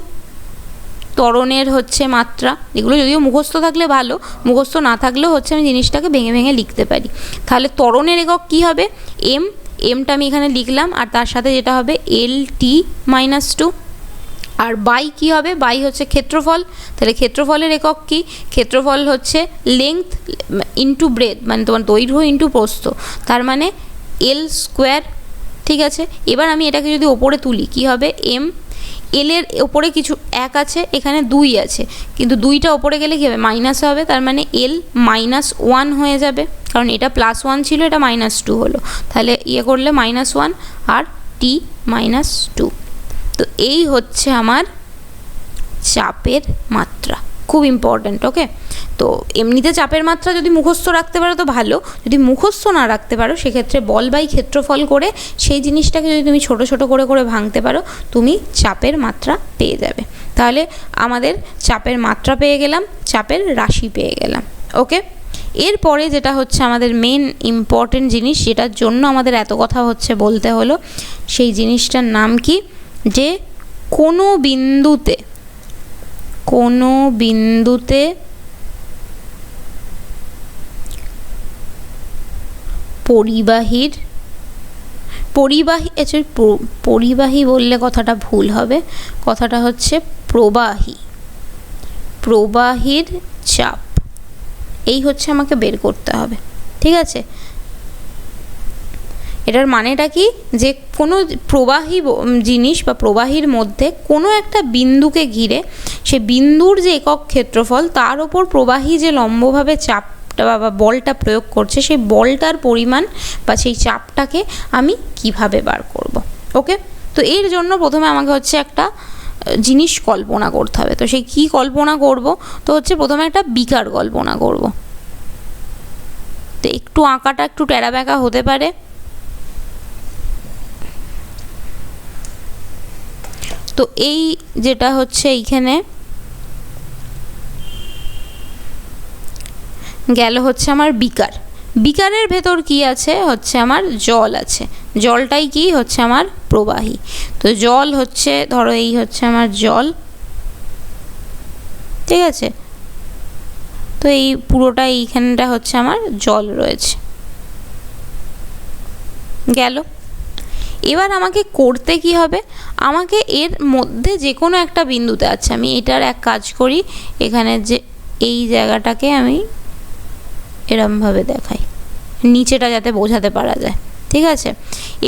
ত্বরণের হচ্ছে মাত্রা, এগুলো যদিও মুখস্থ থাকলে ভালো, মুখস্থ না থাকলেও হচ্ছে আমি জিনিসটাকে ভেঙে ভেঙে লিখতে পারি। তাহলে ত্বরণের একক কী হবে, এমটা আমি এখানে লিখলাম, আর তার সাথে যেটা হবে এল টি -2, আর বাই কি হবে, বাই হচ্ছে ক্ষেত্রফল, তাহলে ক্ষেত্রফলের একক কি, ক্ষেত্রফল হচ্ছে লেংথ ইন্টু ব্রেথ, মানে তোমার দৈর্ঘ্য ইন্টু প্রস্থ, তার মানে এল স্কোয়ার। ঠিক আছে, এবার আমি এটাকে যদি ওপরে তুলি কি হবে, এলের ওপরে কিছু এক আছে, এখানে 2 আছে, কিন্তু 2টা ওপরে গেলে কী হবে, মাইনাস হবে, তার মানে এল -1 হয়ে যাবে, কারণ এটা +1 ছিল, এটা -2 হলো, তাহলে ইয়ে করলে -1 আর টি -2। তো এই হচ্ছে আমার চাপের মাত্রা, খুব ইম্পর্ট্যান্ট। ওকে, তো এমনিতে চাপের মাত্রা যদি মুখস্থ রাখতে পারো তো ভালো, যদি মুখস্থ না রাখতে পারো সেক্ষেত্রে বল বাই ক্ষেত্রফল করে সেই জিনিসটাকে যদি তুমি ছোট ছোট করে করে ভাঙতে পারো, তুমি চাপের মাত্রা পেয়ে যাবে। তাহলে আমাদের চাপের মাত্রা পেয়ে গেলাম, চাপের রাশি পেয়ে গেলাম। ওকে, এরপরে যেটা হচ্ছে আমাদের মেন ইম্পর্টেন্ট জিনিস, যেটার জন্য আমাদের এত কথা হচ্ছে বলতে হলো, সেই জিনিসটার নাম কি, যে কোনো বিন্দুতে পরিবাহী বললে কথাটা ভুল হবে, কথাটা হচ্ছে প্রবাহীর চাপ, এই হচ্ছে আমাকে বের করতে হবে। ঠিক আছে, এটার মানেটা কি, যে কোনো প্রবাহী জিনিস বা প্রবাহীর মধ্যে কোনো একটা বিন্দুকে ঘিরে সে বিন্দুর যে একক ক্ষেত্রফল, তার ওপর প্রবাহী যে লম্বভাবে চাপটা বা বলটা প্রয়োগ করছে, সেই বলটার পরিমাণ বা সেই চাপটাকে আমি কিভাবে বার করব। ওকে, তো এর জন্য প্রথমে আমাকে হচ্ছে একটা জিনিস কল্পনা করতে হবে। তো সেই কী কল্পনা করব, তো হচ্ছে প্রথমে একটা বিকার কল্পনা করব। তো একটু আঁকাটা একটু টেরা বেঁকা হতে পারে, তো এই যেটা হচ্ছে এইখানে গেল হচ্ছে আমার বিকারের ভেতর কি আছে, হচ্ছে আমার জল আছে, জলটাই কি হচ্ছে আমার প্রবাহী। তো জল হচ্ছে, ধরো এই হচ্ছে আমার জল, ঠিক আছে, তো এই পুরোটা এইখানটা হচ্ছে আমার জল রয়েছে, গেল। এবার আমাকে করতে কি হবে, আমাকে এর মধ্যে যে কোনো একটা বিন্দুতে, আচ্ছা আমি এটার এক কাজ করি, এখানে যে এই জায়গাটাকে আমি এরমভাবে দেখাই, নিচেটা যাতে বোঝাতে পারা যায়, ঠিক আছে।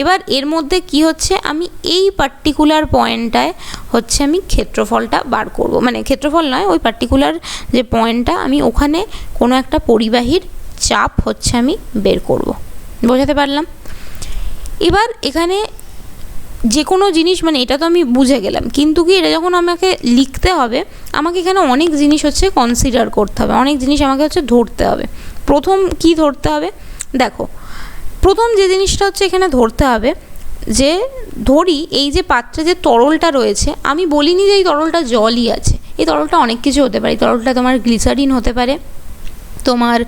এবার এর মধ্যে কি হচ্ছে, আমি এই পার্টিকুলার পয়েন্টটায় হচ্ছে আমি ক্ষেত্রফলটা বার করব, মানে ক্ষেত্রফল নয়, ওই পার্টিকুলার যে পয়েন্টটা আমি ওখানে কোনো একটা পরিবাহীর চাপ হচ্ছে আমি বের করব, বোঝাতে পারলাম। এবার এখানে যে কোনো জিনিস, মানে এটা তো আমি বুঝে গেলাম, কিন্তু কি এটা যখন আমাকে লিখতে হবে, আমাকে এখানে অনেক জিনিস হচ্ছে কনসিডার করতে হবে, অনেক জিনিস আমাকে হচ্ছে ধরতে হবে। প্রথম কি ধরতে হবে, দেখো প্রথম যে জিনিসটা হচ্ছে এখানে ধরতে হবে, যে ধরি এই যে পাত্রে যে তরলটা রয়েছে, আমি বলিনি যে এই তরলটা জলই আছে, এই তরলটা অনেক কিছু হতে পারে। এই তরলটা তোমার গ্লিসারিন হতে পারে, তোমার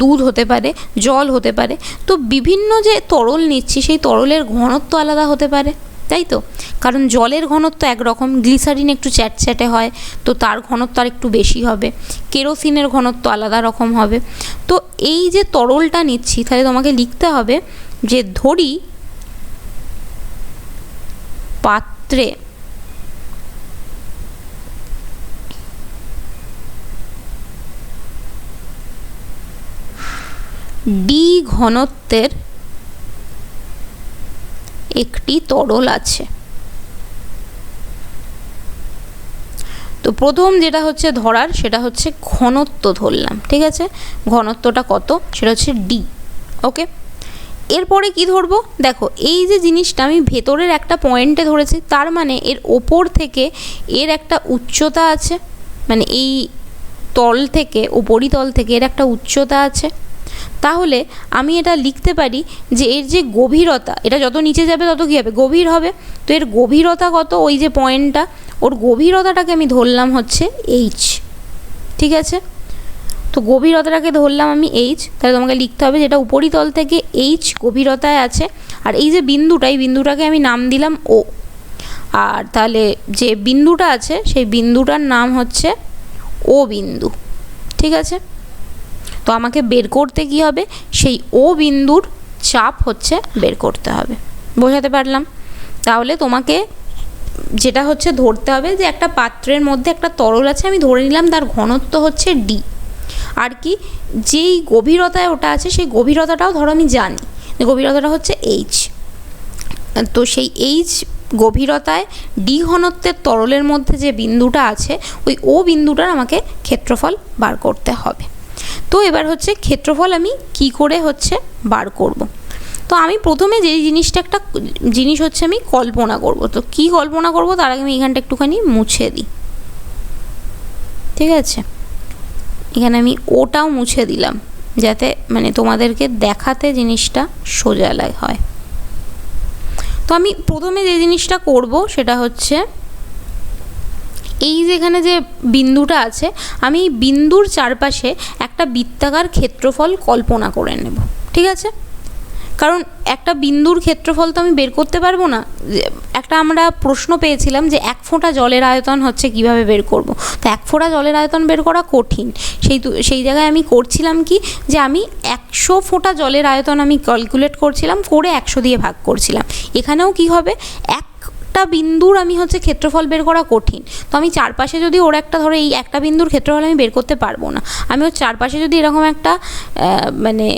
দুধ হতে পারে, জল হতে পারে। তো বিভিন্ন যে তরল নিচ্ছি সেই তরলের ঘনত্ব আলাদা হতে পারে, তাই তো, কারণ জলের ঘনত্ব একরকম, গ্লিসারিন একটু চ্যাটচ্যাটে হয়, তো তার ঘনত্ব আর একটু বেশি হবে, কেরোসিনের ঘনত্ব আলাদা রকম হবে। তো এই যে তরলটা নিচ্ছি, তাহলে তোমাকে লিখতে হবে যে ধরি পাত্রে ডি ঘনত্বের একটি তরল আছে। তো প্রথম যেটা হচ্ছে ধরার, সেটা হচ্ছে ঘনত্ব ধরলাম, ঠিক আছে, ঘনত্বটা কত সেটা হচ্ছে ডি, ওকে। এরপরে কি ধরবো, দেখো এই যে জিনিসটা আমি ভেতরের একটা পয়েন্টে ধরেছি, তার মানে এর ওপর থেকে এর একটা উচ্চতা আছে, মানে এই তল থেকে, উপরিতল থেকে এর একটা উচ্চতা আছে। তাহলে আমি এটা লিখতে পারি যে এর যে গভীরতা, এটা যত নিচে যাবে তত কী হবে, গভীর হবে। তো এর গভীরতা কত, ওই যে পয়েন্টটা, ওর গভীরতাটাকে আমি ধরলাম হচ্ছে এইচ, ঠিক আছে। তো গভীরতাটাকে ধরলাম আমি এইচ, তাহলে তোমাকে লিখতে হবে যেটা উপরিতল থেকে এইচ গভীরতায় আছে, আর এই যে বিন্দুটা, এই বিন্দুটাকে আমি নাম দিলাম ও, আর তাহলে যে বিন্দুটা আছে সেই বিন্দুটার নাম হচ্ছে ও বিন্দু, ঠিক আছে। তো আমাকে বের করতে কি হবে, সেই ও বিন্দুর চাপ হচ্ছে বের করতে হবে, বোঝাতে পারলাম। তাহলে তোমাকে যেটা হচ্ছে ধরতে হবে যে একটা পাত্রের মধ্যে একটা তরল আছে, আমি ধরে নিলাম তার ঘনত্ব হচ্ছে ডি, আর কি যেই গভীরতায় ওটা আছে সেই গভীরতাটাও ধরো আমি জানি, গভীরতাটা হচ্ছে এইচ। তো সেই এইচ গভীরতায় ডি ঘনত্বের তরলের মধ্যে যে বিন্দুটা আছে, ওই ও বিন্দুটার আমাকে ক্ষেত্রফল বার করতে হবে। তো এবার হচ্ছে ক্ষেত্রফল আমি কি করে হচ্ছে বার করব। তো আমি প্রথমে যে জিনিসটা, একটা জিনিস হচ্ছে আমি কল্পনা করব। তো কি কল্পনা করব, তার আগে আমি এখানটা একটুখানি মুছে দিই, ঠিক আছে। এখানে আমি ওটাও মুছে দিলাম, যাতে মানে তোমাদেরকে দেখাতে জিনিসটা সোজা হয়। তো আমি প্রথমে যে জিনিসটা করব সেটা হচ্ছে এই যেখানে যে বিন্দুটা আছে, আমি বিন্দুর চারপাশে একটা বৃত্তাকার ক্ষেত্রফল কল্পনা করে নেব, ঠিক আছে। কারণ একটা বিন্দুর ক্ষেত্রফল তো আমি বের করতে পারবো না। একটা আমরা প্রশ্ন পেয়েছিলাম যে 1 ফোঁটা জলের আয়তন হচ্ছে কিভাবে বের করব। তো 1 ফোঁটা জলের আয়তন বের করা কঠিন, সেই জায়গায় আমি করছিলাম কি, যে আমি 100 ফোঁটা জলের আয়তন আমি ক্যালকুলেট করছিলাম, করে 100 দিয়ে ভাগ করছিলাম। এখানেও কি হবে, একটা বিন্দুর আমি হচ্ছে ক্ষেত্রফল বের করা কঠিন। তো আমি চারপাশে যদি ওর একটা, ধরো এই একটা বিন্দুর ক্ষেত্রফল আমি বের করতে পারবো না, আমি ওর চারপাশে যদি এরকম একটা মানে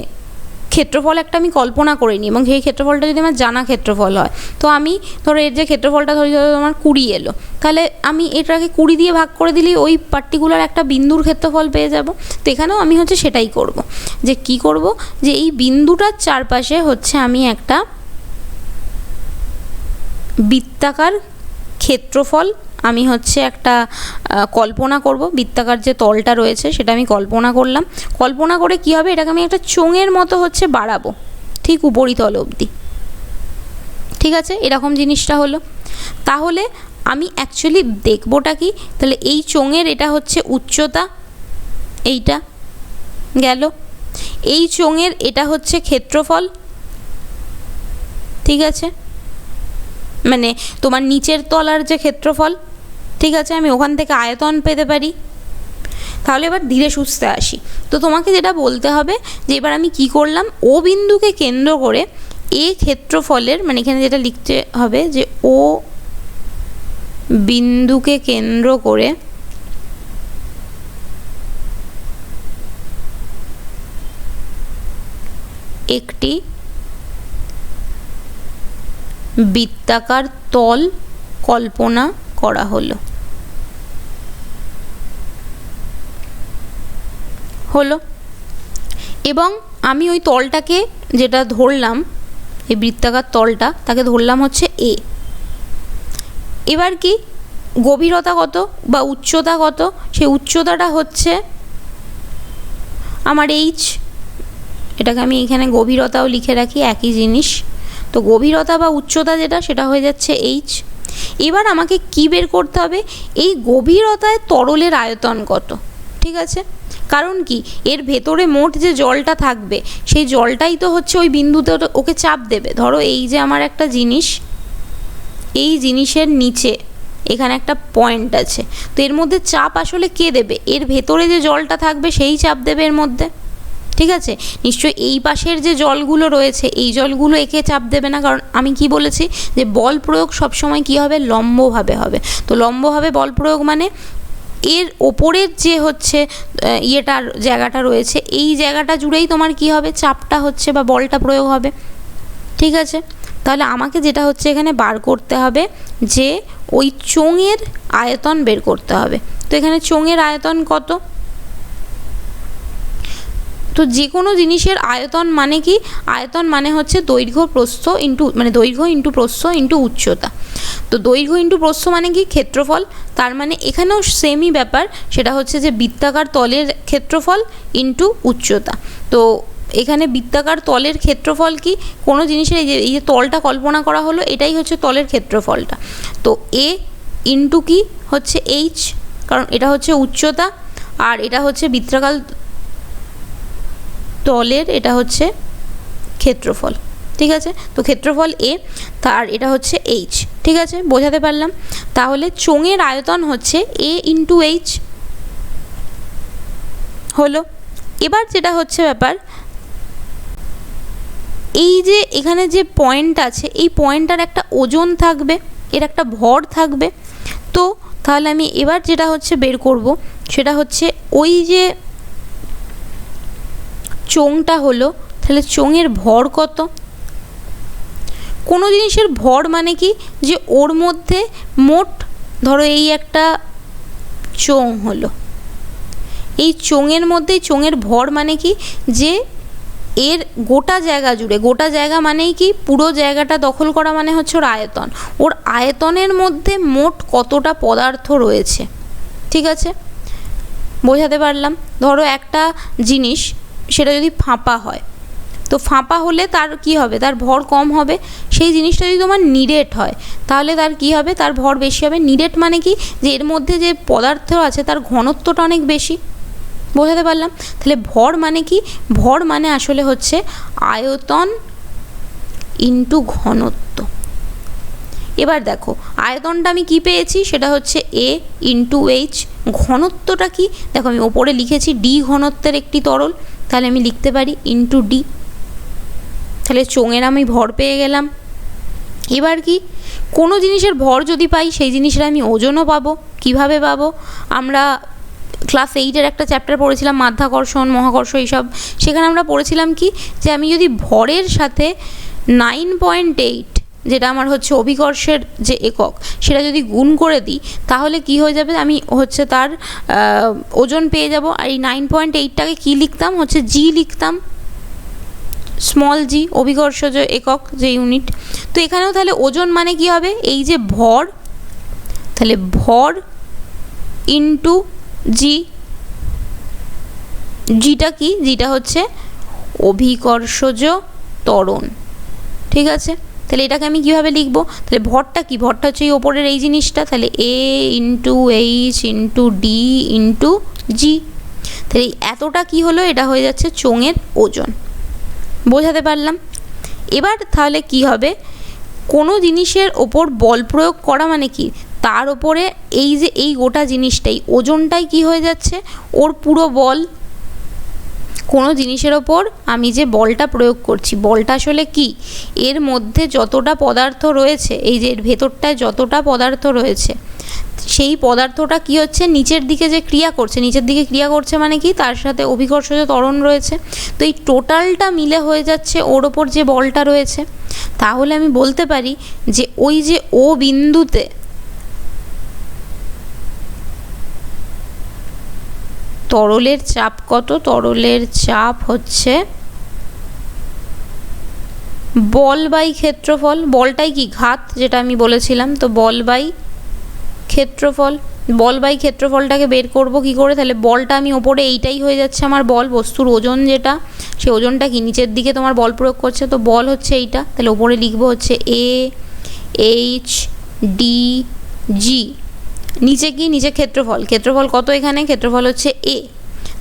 ক্ষেত্রফল একটা আমি কল্পনা করে নিই, এবং সেই ক্ষেত্রফলটা যদি আমার জানা ক্ষেত্রফল হয়, তো আমি ধরো এর যে ক্ষেত্রফলটা ধরি আমার 20 এলো, তাহলে আমি এটাকে 20 দিয়ে ভাগ করে দিলেই ওই পার্টিকুলার একটা বিন্দুর ক্ষেত্রফল পেয়ে যাব। তো এখানেও আমি হচ্ছে সেটাই করব, যে কি করব, যে এই বিন্দুটার চারপাশে হচ্ছে আমি একটা বৃত্তাকার ক্ষেত্রফল আমি হচ্ছে একটা কল্পনা করব। বৃত্তাকার যে তলটা রয়েছে সেটা আমি কল্পনা করলাম, কল্পনা করে কি হবে, এটাকে আমি একটা চোঙের মতো হচ্ছে বাড়াবো ঠিক উপরিতল অবধি, ঠিক আছে। এরকম জিনিসটা হলো। তাহলে আমি অ্যাকচুয়ালি দেখবোটা কি, তাহলে এই চোঙের এটা হচ্ছে উচ্চতা, এইটা গেল, এই চোঙের এটা হচ্ছে ক্ষেত্রফল, ঠিক আছে, মানে তোমার নিচের তলার যে ক্ষেত্রফল, ঠিক আছে, আমি ওখান থেকে আয়তন পেতে পারি। তাহলে এবার ধীরে সুস্থে আসি। তো তোমাকে যেটা বলতে হবে যে এবার আমি কি করলাম, ও বিন্দুকে কেন্দ্র করে এ ক্ষেত্রফলের, মানে এখানে যেটা লিখতে হবে যে ও বিন্দুকে কেন্দ্র করে একটি বৃত্তাকার তল কল্পনা করা হলো। এবং আমি ওই তলটাকে যেটা ধরলাম, এই বৃত্তাকার তলটা, তাকে ধরলাম হচ্ছে এ। এবার কি গভীরতা কত বা উচ্চতা কত, সেই উচ্চতাটা হচ্ছে আমার এইচ। এটাকে আমি এখানে গভীরতাও লিখে রাখি, একই জিনিস। তো গভীরতা বা উচ্চতা যেটা, সেটা হয়ে যাচ্ছে এইচ। এবার আমাকে কি বের করতে হবে, এই গভীরতায় তরলের আয়তন কত। ঠিক আছে, কারণ কি এর ভেতরে মোট যে জলটা থাকবে, সেই জলটাই তো হচ্ছে ওই বিন্দুতে ওকে চাপ দেবে। ধরো এই যে আমার একটা জিনিস, এই জিনিসের নিচে এখানে একটা পয়েন্ট আছে, তো এর মধ্যে চাপ আসলে কে দেবে, এর ভেতরে যে জলটা থাকবে সেই চাপ দেবে এর মধ্যে। ঠিক আছে, নিশ্চয়ই এই পাশের যে জলগুলো রয়েছে, এই জলগুলো একে চাপ দেবে না, কারণ আমি কি বলেছি যে বল প্রয়োগ সবসময় কি হবে, লম্বভাবে হবে। তো লম্বভাবে বল প্রয়োগ মানে এর ওপরের যে হচ্ছে ইয়েটার জায়গাটা রয়েছে, এই জায়গাটা জুড়েই তোমার কি হবে, চাপটা হচ্ছে বা বলটা প্রয়োগ হবে। ঠিক আছে, তাহলে আমাকে যেটা হচ্ছে এখানে বার করতে হবে যে ওই চোঙের আয়তন বের করতে হবে। তো এখানে চোঙের আয়তন কত, তো যে কোনো জিনিসের আয়তন মানে কি, আয়তন মানে হচ্ছে দৈর্ঘ্য প্রস্থ ইন্টু, মানে দৈর্ঘ্য ইন্টু প্রস্থ ইন্টু উচ্চতা। তো দৈর্ঘ্য ইন্টু প্রস্থ মানে কি, ক্ষেত্রফল। তার মানে এখানেও সেমই ব্যাপার, সেটা হচ্ছে যে বৃত্তাকার তলের ক্ষেত্রফল ইন্টু উচ্চতা। তো এখানে বৃত্তাকার তলের ক্ষেত্রফল কি, কোনো জিনিসের এই যে তলটা কল্পনা করা হলো, এটাই হচ্ছে তলের ক্ষেত্রফলটা। তো এ ইন্টু কি হচ্ছে এইচ, কারণ এটা হচ্ছে উচ্চতা আর এটা হচ্ছে বৃত্তাকার তলের, এটা হচ্ছে ক্ষেত্রফল। ঠিক আছে, তো ক্ষেত্রফল এ, তার এটা হচ্ছে এইচ। ঠিক আছে, বোঝাতে পারলাম। তাহলে চোঙের আয়তন হচ্ছে এ ইন্টু এইচ হলো। এবার যেটা হচ্ছে ব্যাপার, এই যে এখানে যে পয়েন্ট আছে, এই পয়েন্টটার একটা ওজন থাকবে, এর একটা ভর থাকবে। তো তাহলে আমি এবার যেটা হচ্ছে বের করব, সেটা হচ্ছে ওই যে চোঙটা হলো, তাহলে চোঙের ভর কত। কোনো জিনিসের ভর মানে কি, যে ওর মধ্যে মোট, ধরো এই একটা চোঙ হলো, এই চোঙের মধ্যে চোঙের ভর মানে কি, যে এর গোটা জায়গা জুড়ে, গোটা জায়গা মানেই কি, পুরো জায়গাটা দখল করা মানে হচ্ছে ওর আয়তন। ওর আয়তনের মধ্যে মোট কতটা পদার্থ রয়েছে। ঠিক আছে, বোঝাতে পারলাম। ধরো একটা জিনিস, সেটা যদি ফাঁপা হয়, তো ফাঁপা হলে তার কি হবে, তার ভর কম হবে। সেই জিনিসটা যদি তোমার নিরেট হয়, তাহলে তার কি হবে, তার ভর বেশি হবে। নিরেট মানে কি, যে এর মধ্যে যে পদার্থ আছে তার ঘনত্বটা অনেক বেশি। বোঝাতে পারলাম। তাহলে ভর মানে কি, ভর মানে আসলে হচ্ছে আয়তন ইন্টু ঘনত্ব। এবার দেখো আয়তনটা আমি কি পেয়েছি, সেটা হচ্ছে এ ইন্টু এইচ। ঘনত্বটা কি, দেখো আমি ওপরে লিখেছি ডি ঘনত্বের একটি তরল, তাহলে আমি লিখতে পারি ইন্টু ডি। তাহলে চোঙের আমি ভর পেয়ে গেলাম। এবার কি, কোনো জিনিসের ভর যদি পাই, সেই জিনিসের আমি ওজনও পাবো। কিভাবে পাবো, আমরা ক্লাস 8-এর একটা চ্যাপ্টার পড়েছিলাম, মাধ্যাকর্ষণ, মহাকর্ষ, এইসব। সেখানে আমরা পড়েছিলাম কি, যে আমি যদি ভরের সাথে 9.8, যেটা আমার হচ্ছে অভিকর্ষের যে একক, সেটা যদি গুণ করে দিই, তাহলে কি হয়ে যাবে, আমি হচ্ছে তার ওজন পেয়ে যাব। আর এই 9.8টাকে কী লিখতাম, হচ্ছে জি লিখতাম, স্মল জি, অভিকর্ষ যে একক, যে ইউনিট। তো এখানেও তাহলে ওজন মানে কি হবে, এই যে ভর, তাহলে ভর ইন্টু জি। জিটা কি, জিটা হচ্ছে অভিকর্ষজ ত্বরণ। ঠিক আছে, তাহলে এটাকে আমি কীভাবে লিখবো, তাহলে ভরটা কি, ভরটা হচ্ছে এই ওপরের এই জিনিসটা, তাহলে A into H into D into G. তাহলে এতটা কি হলো, এটা হয়ে যাচ্ছে চোঙের ওজন। বোঝাতে পারলাম। এবার তাহলে কি হবে, কোনো জিনিসের ওপর বল প্রয়োগ করা মানে কি, তার ওপরে এই যে এই গোটা জিনিসটাই, ওজনটাই কি হয়ে যাচ্ছে, ওর পুরো বল। কোনো জিনিসের ওপর আমি যে বলটা প্রয়োগ করছি, বলটা আসলে কি, এর মধ্যে যতটা পদার্থ রয়েছে, এই যে এর ভেতরটায় যতটা পদার্থ রয়েছে, সেই পদার্থটা কি হচ্ছে, নিচের দিকে যে ক্রিয়া করছে, নিচের দিকে ক্রিয়া করছে মানে কি, তার সাথে অভিকর্ষজ ত্বরণ রয়েছে। তো এই টোটালটা মিলে হয়ে যাচ্ছে ওর ওপর যে বলটা রয়েছে। তাহলে আমি বলতে পারি যে ওই যে ও বিন্দুতে তরলের চাপ কত, তরলের চাপ হচ্ছে বল বাই ক্ষেত্রফল। বলটাই কি, ঘাত, যেটা আমি বলেছিলাম। তো বল বাই ক্ষেত্রফল, বল বাই ক্ষেত্রফলটাকে বের করব কি করে, তাহলে বলটা আমি ওপরে, এইটাই হয়ে যাচ্ছে আমার বল, বস্তুর ওজন যেটা, সেই ওজনটা কি নিচের দিকে তোমার বল প্রয়োগ করছে, তো বল হচ্ছে এইটা। তাহলে ওপরে লিখবো হচ্ছে এ এইচ ডি জি, নিচে কি, নিচে ক্ষেত্রফল, ক্ষেত্রফল কত এখানে, ক্ষেত্রফল হচ্ছে এ,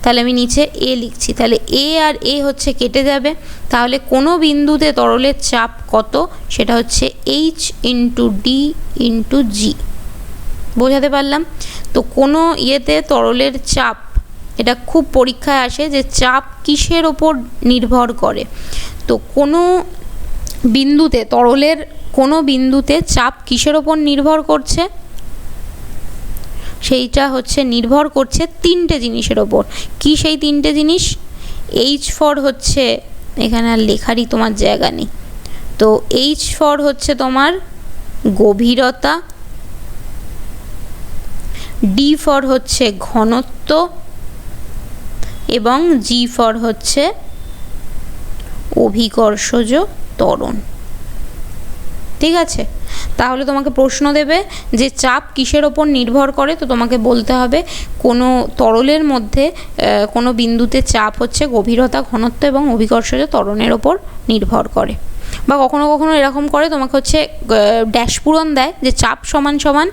তাহলে আমি নিচে এ লিখছি। তাহলে এ আর এ হচ্ছে কেটে যাবে, তাহলে কোনো বিন্দুতে তরলের চাপ কত, সেটা হচ্ছে H into D into G. বোঝাতে পারলাম? তো কোনো ইয়েতে তরলের চাপ, এটা খুব পরীক্ষায় আসে যে চাপ কিসের ওপর নির্ভর করে। তো কোনো বিন্দুতে, তরলের কোনো বিন্দুতে চাপ কিসের ওপর নির্ভর করছে, সেইটা হচ্ছে নির্ভর করছে তিনটে জিনিসের ওপর। কি সেই তিনটে জিনিস? এইচ ফর হচ্ছে, এখানে আর লেখারই তোমার জায়গা নেই, তো এইচ ফর হচ্ছে তোমার গভীরতা, ডি ফর হচ্ছে ঘনত্ব, এবং জি ফর হচ্ছে অভিকর্ষজ ত্বরণ। ঠিক আছে? তাহলে তোমাকে প্রশ্ন দেবে যে চাপ কিসের ওপর নির্ভর করে, তো তোমাকে বলতে হবে কোনো তরলের মধ্যে কোনো বিন্দুতে চাপ হচ্ছে গভীরতা, ঘনত্ব এবং অভিকর্ষজ ত্বরণের ওপর নির্ভর করে। বা কখনো কখনো এরকম করে, তোমাকে হচ্ছে ড্যাশ পূরণ দেয় যে চাপ সমান সমান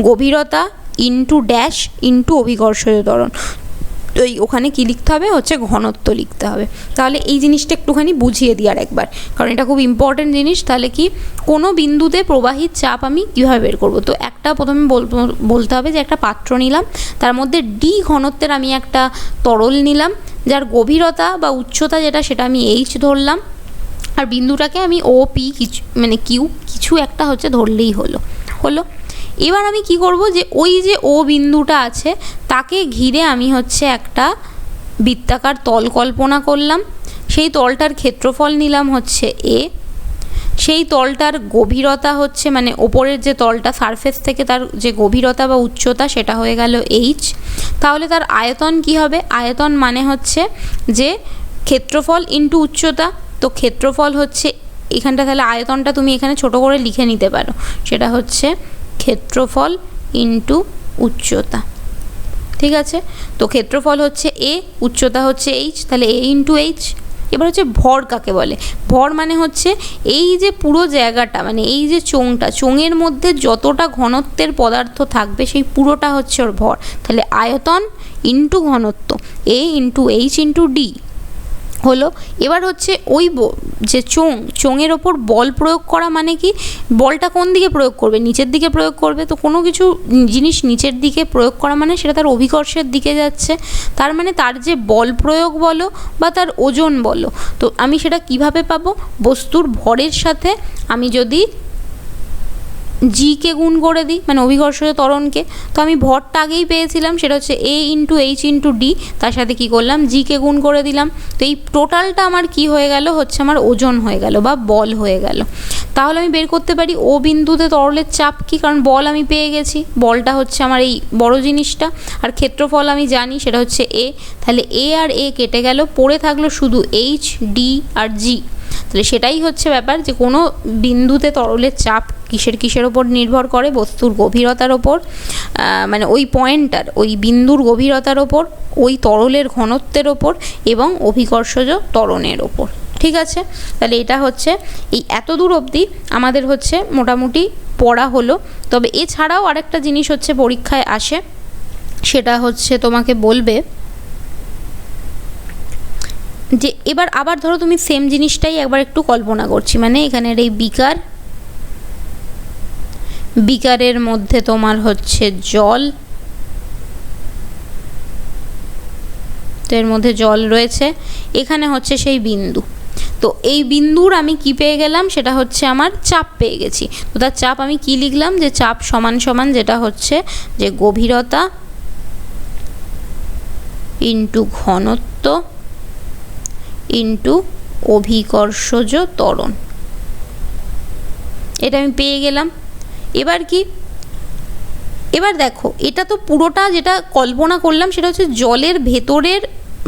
গভীরতা ইন্টু ড্যাশ ইন্টু অভিকর্ষজ ত্বরণ। তো ওখানে কী লিখতে হবে, হচ্ছে ঘনত্ব লিখতে হবে। তাহলে এই জিনিসটা একটুখানি বুঝিয়ে দিই আর একবার, কারণ এটা খুব ইম্পর্টেন্ট জিনিস। তাহলে কি, কোনো বিন্দুতে প্রবাহিত চাপ আমি কীভাবে বের করব, তো একটা প্রথমে বলতে হবে যে একটা পাত্র নিলাম, তার মধ্যে ডি ঘনত্বের আমি একটা তরল নিলাম, যার গভীরতা বা উচ্চতা যেটা, সেটা আমি এইচ ধরলাম, আর বিন্দুটাকে আমি ও পি কিছু, মানে কিউ কিছু একটা হচ্ছে ধরলেই হলো। এবার আমি কি করব, যে ওই যে ও বিন্দুটা আছে তাকে ঘিরে আমি হচ্ছে একটা বৃত্তাকার তল কল্পনা করলাম। সেই তলটার ক্ষেত্রফল নিলাম হচ্ছে এ, সেই তলটার গভীরতা হচ্ছে, মানে ওপরের যে তলটা সারফেস থেকে তার যে গভীরতা বা উচ্চতা, সেটা হয়ে গেল এইচ। তাহলে তার আয়তন কি হবে, আয়তন মানে হচ্ছে যে ক্ষেত্রফল ইন্টু উচ্চতা। তো ক্ষেত্রফল হচ্ছে এখানটা, তাহলে আয়তনটা তুমি এখানে ছোট করে লিখে নিতে পারো, সেটা হচ্ছে ক্ষেত্রফল ইন্টু উচ্চতা। ঠিক আছে? তো ক্ষেত্রফল হচ্ছে এ, উচ্চতা হচ্ছে এইচ, তাহলে এ ইন্টু এইচ। এবার হচ্ছে ভর কাকে বলে, ভর মানে হচ্ছে এই যে পুরো জায়গাটা, মানে এই যে চোঙটা, চোঙের মধ্যে যতটা ঘনত্বের পদার্থ থাকবে সেই পুরোটা হচ্ছে ওর ভর। তাহলে আয়তন ইন্টু ঘনত্ব, এ ইন্টু এইচ ইন্টু ডি হলো। এবার হচ্ছে ওই যে চোঙের ওপর বল প্রয়োগ করা মানে কি, বলটা কোন দিকে প্রয়োগ করবে, নিচের দিকে প্রয়োগ করবে। তো কোনো কিছু জিনিস নিচের দিকে প্রয়োগ করা মানে সেটা তার অভিকর্ষের দিকে যাচ্ছে, তার মানে তার যে বল প্রয়োগ বলো বা তার ওজন বলো, তো আমি সেটা কিভাবে পাবো, বস্তুর ভরের সাথে আমি যদি জিকে গুণ করে দিই, মানে অভিকর্ষজ ত্বরণকে, তো আমি ভরটা আগেই পেয়েছিলাম, সেটা হচ্ছে এ ইন্টু এইচ ইন্টু ডি, তার সাথে কী করলাম, জিকে গুণ করে দিলাম। তো এই টোটালটা আমার কি হয়ে গেল, হচ্ছে আমার ওজন হয়ে গেল বা বল হয়ে গেল। তাহলে আমি বের করতে পারি ও বিন্দুতে তরলের চাপ কী, কারণ বল আমি পেয়ে গেছি, বলটা হচ্ছে আমার এই বড় জিনিসটা, আর ক্ষেত্রফল আমি জানি সেটা হচ্ছে এ। তাহলে এ আর এ কেটে গেল, পড়ে থাকলো শুধু এইচ, ডি আর জি। তাহলে সেটাই হচ্ছে ব্যাপার, যে কোনো বিন্দুতে তরলের চাপ কিসের ওপর নির্ভর করে, বস্তুর গভীরতার ওপর, মানে ওই পয়েন্টটার, ওই বিন্দুর গভীরতার ওপর, ওই তরলের ঘনত্বের ওপর এবং অভিকর্ষজ ত্বরণের ওপর। ঠিক আছে? তাহলে এটা হচ্ছে এই এত দূর অবধি আমাদের হচ্ছে মোটামুটি পড়া হলো। তবে এছাড়াও আরেকটা জিনিস হচ্ছে পরীক্ষায় আসে, সেটা হচ্ছে তোমাকে বলবে যে এবার আবার ধরো তুমি সেম জিনিসটাই একবার একটু কল্পনা করছি, মানে এখানের এই বিকারের মধ্যে তোমার হচ্ছে জল, তো এর মধ্যে জল রয়েছে, এখানে হচ্ছে সেই বিন্দু। তো এই বিন্দুর আমি কি পেয়ে গেলাম, সেটা হচ্ছে আমার চাপ পেয়ে গেছি। তো তার চাপ আমি কি লিখলাম, যে চাপ সমান সমান যেটা হচ্ছে যে গভীরতা ইন্টু ঘনত্ব ইন্টু অভিকর্ষজ ত্বরণ, এটা আমি পেয়ে গেলাম। এবার কি, এবার দেখো এটা তো পুরোটা যেটা কল্পনা করলাম সেটা হচ্ছে জলের ভেতরের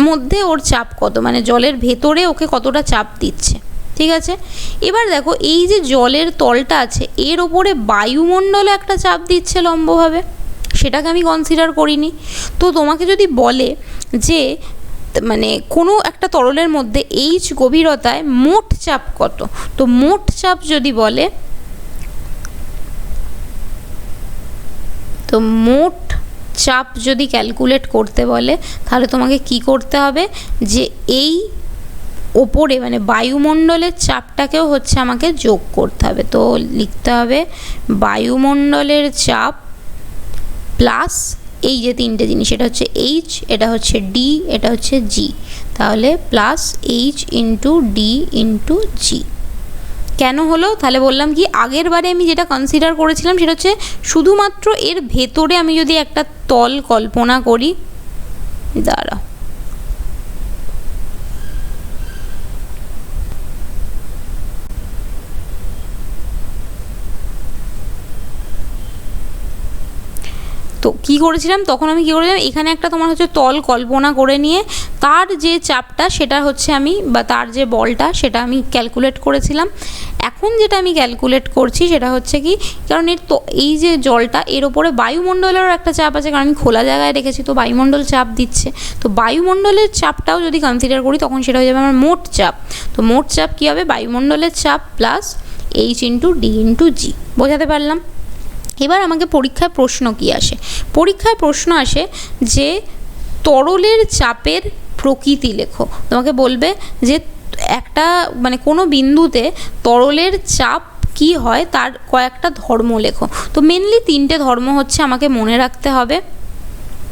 মধ্যে ওর চাপ কত, মানে জলের ভেতরে ওকে কতটা চাপ দিচ্ছে, ঠিক আছে। এবার দেখো এই যে জলের তলটা আছে এর ওপরে বায়ুমণ্ডলে একটা চাপ দিচ্ছে লম্বভাবে, সেটাকে আমি কনসিডার করিনি। তো তোমাকে যদি বলে যে মানে কোনো একটা তরলের মধ্যে এইচ গভীরতায় মোট চাপ কত, তো মোট চাপ যদি বলে, তো মোট চাপ যদি ক্যালকুলেট করতে বলে তাহলে তোমাকে কি করতে হবে, যে এই ওপরে মানে বায়ুমণ্ডলের চাপটাকেও হচ্ছে আমাকে যোগ করতে হবে। তো লিখতে হবে বায়ুমণ্ডলের চাপ প্লাস এই যে তিনটে জিনিস, এটা হচ্ছে এইচ, এটা হচ্ছে ডি, এটা হচ্ছে জি, তাহলে plus H into D into G. কেন হলো, তাহলে বললাম কি আগের বারে আমি যেটা কনসিডার করেছিলাম সেটা হচ্ছে শুধুমাত্র এর ভেতরে আমি যদি একটা তল কল্পনা করি, দাঁড়া তো কী করেছিলাম তখন, আমি কী করেছিলাম এখানে একটা তোমার হচ্ছে তল কল্পনা করে নিয়ে তার যে চাপটা সেটা হচ্ছে আমি, বা তার যে বলটা সেটা আমি ক্যালকুলেট করেছিলাম। এখন যেটা আমি ক্যালকুলেট করছি সেটা হচ্ছে কি, কারণ এর তো এই যে জলটা এর ওপরে বায়ুমণ্ডলেরও একটা চাপ আছে, কারণ আমি খোলা জায়গায় রেখেছি তো বায়ুমণ্ডল চাপ দিচ্ছে, তো বায়ুমণ্ডলের চাপটাও যদি কনসিডার করি তখন সেটা হয়ে যাবে আমার মোট চাপ। তো মোট চাপ কী হবে, বায়ুমণ্ডলের চাপ plus H into D into G. বোঝাতে পারলাম? এবার আমাকে পরীক্ষায় প্রশ্ন কি আসে, পরীক্ষায় প্রশ্ন আসে যে তরলের চাপের প্রকৃতি লেখো। তোমাকে বলবে যে একটা মানে কোনো বিন্দুতে তরলের চাপ কি হয় তার কয়েকটা ধর্ম লেখো। তো মেনলি তিনটে ধর্ম হচ্ছে আমাকে মনে রাখতে হবে।